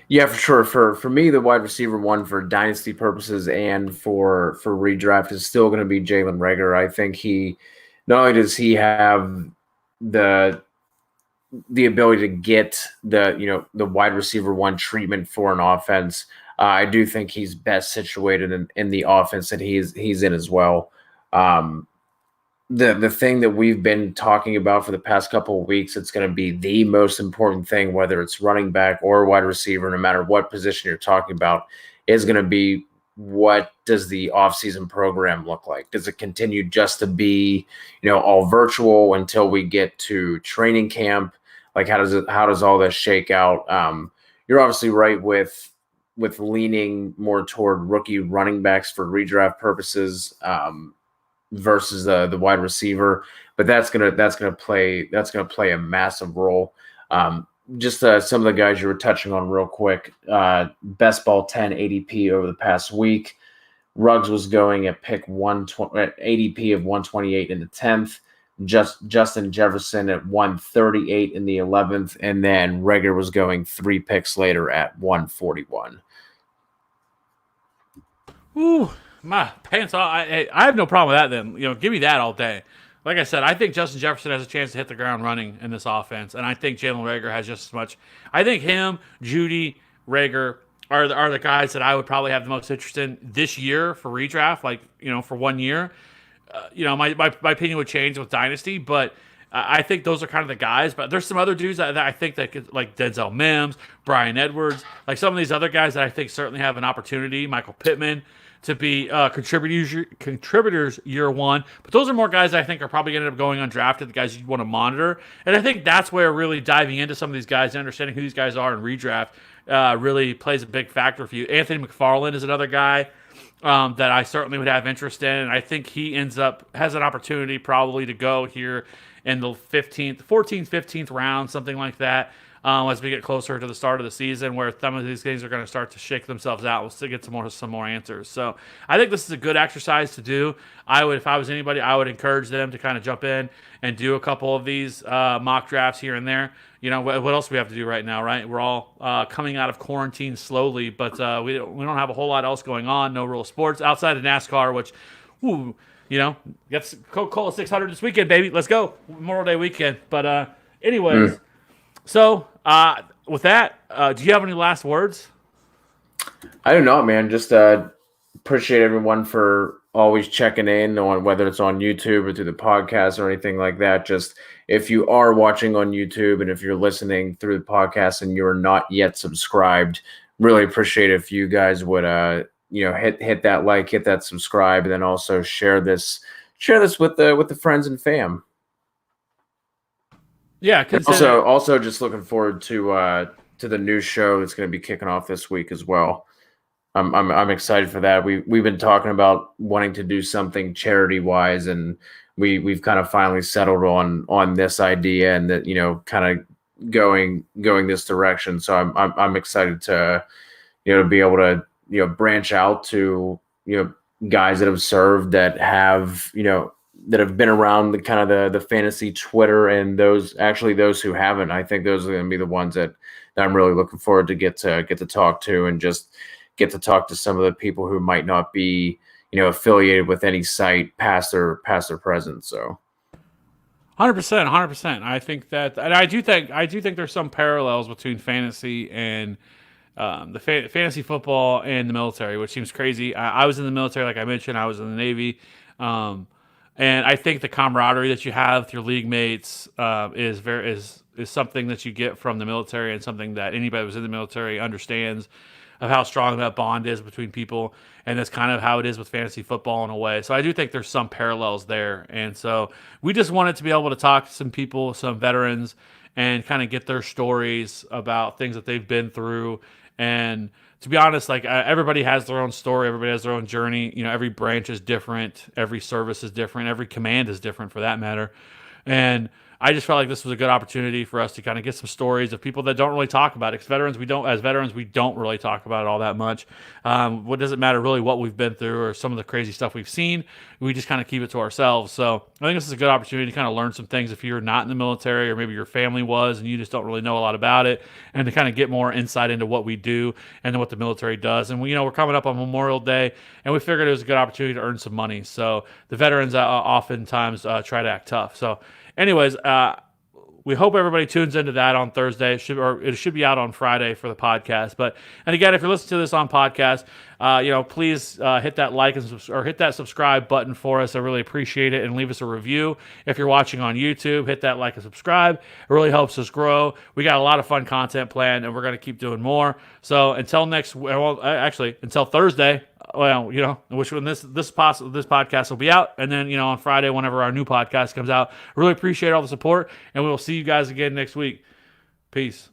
Yeah, for sure. For me, the wide receiver 1 for dynasty purposes and for redraft is still going to be Jalen Reagor. I think he not only does he have the ability to get the wide receiver 1 treatment for an offense, I do think he's best situated in the offense that he's in as well. The thing that we've been talking about for the past couple of weeks, it's going to be the most important thing, whether it's running back or wide receiver, no matter what position you're talking about, is going to be what does the offseason program look like? Does it continue just to be, all virtual until we get to training camp? Like how does all this shake out? You're obviously right with leaning more toward rookie running backs for redraft purposes. Versus the wide receiver, but that's gonna play a massive role. Just some of the guys you were touching on real quick. Best ball 10 ADP over the past week. Ruggs was going at pick 120 at ADP of 128 in the 10th. Justin Jefferson at 138 in the 11th, and then Reagor was going 3 picks later at 141. Ooh. My pants off. I have no problem with that then. Give me that all day. Like I said, I think Justin Jefferson has a chance to hit the ground running in this offense, and I think Jalen Reagor has just as much. I think him, Jeudy, Reagor are the guys that I would probably have the most interest in this year for redraft, like, for 1 year. My opinion would change with Dynasty, but I think those are kind of the guys. But there's some other dudes that I think that could, like Denzel Mims, Brian Edwards, like some of these other guys that I think certainly have an opportunity, Michael Pittman, to be contributors year 1. But those are more guys that I think are probably going to end up going undrafted, the guys you want to monitor. And I think that's where really diving into some of these guys and understanding who these guys are in redraft really plays a big factor for you. Anthony McFarland is another guy that I certainly would have interest in. And I think he has an opportunity probably to go here in the 14th, 15th round, something like that. As we get closer to the start of the season, where some of these games are going to start to shake themselves out, we'll still get some more answers. So I think this is a good exercise to do. If I was anybody, I would encourage them to kind of jump in and do a couple of these mock drafts here and there. You know, what else do we have to do right now, right? We're all coming out of quarantine slowly, but we don't have a whole lot else going on. No real sports outside of NASCAR, which, whew, you know, gets Coca-Cola 600 this weekend, baby. Let's go. Memorial Day weekend. But anyways, so with that, do you have any last words? I don't know, man. Just appreciate everyone for always checking in on whether it's on YouTube or through the podcast or anything like that. Just if you are watching on YouTube and if you're listening through the podcast and you're not yet subscribed, really appreciate if you guys would hit that like, hit that subscribe, and then also share this with the friends and fam. Yeah. Also just looking forward to the new show that's going to be kicking off this week as well. I'm excited for that. We've been talking about wanting to do something charity wise, and we've kind of finally settled on this idea, and that, you know, kind of going this direction. So I'm excited to, you know, be able to, you know, branch out to, you know, guys that have served, that have, you know, that have been around the kind of the fantasy Twitter, and those who haven't. I think those are going to be the ones that I'm really looking forward to get to talk to, and just get to talk to some of the people who might not be, you know, affiliated with any site past or present. So 100%. I think that, and I do think there's some parallels between fantasy and the fantasy football and the military, which seems crazy. I was in the military, like I mentioned. I was in the Navy, and I think the camaraderie that you have with your league mates is something that you get from the military, and something that anybody who's in the military understands, of how strong that bond is between people. And that's kind of how it is with fantasy football in a way. So I do think there's some parallels there. And so we just wanted to be able to talk to some people, some veterans, and kind of get their stories about things that they've been through. And to be honest, like, everybody has their own story. Everybody has their own journey. You know, every branch is different. Every service is different. Every command is different, for that matter. And I just felt like this was a good opportunity for us to kind of get some stories of people that don't really talk about it. Because as veterans, we don't really talk about it all that much. What does it matter really what we've been through or some of the crazy stuff we've seen? We just kind of keep it to ourselves. So I think this is a good opportunity to kind of learn some things if you're not in the military, or maybe your family was and you just don't really know a lot about it, and to kind of get more insight into what we do and what the military does. And we're coming up on Memorial Day, and we figured it was a good opportunity to earn some money. So the veterans oftentimes try to act tough. So anyways, we hope everybody tunes into that on Thursday. It should be out on Friday for the podcast. And again, if you're listening to this on podcast, please hit that like or hit that subscribe button for us. I really appreciate it, and leave us a review. If you're watching on YouTube, hit that like and subscribe. It really helps us grow. We got a lot of fun content planned, and we're going to keep doing more. So until until Thursday. Well, which when this podcast will be out, and then on Friday, whenever our new podcast comes out. Really appreciate all the support, and we will see you guys again next week. Peace.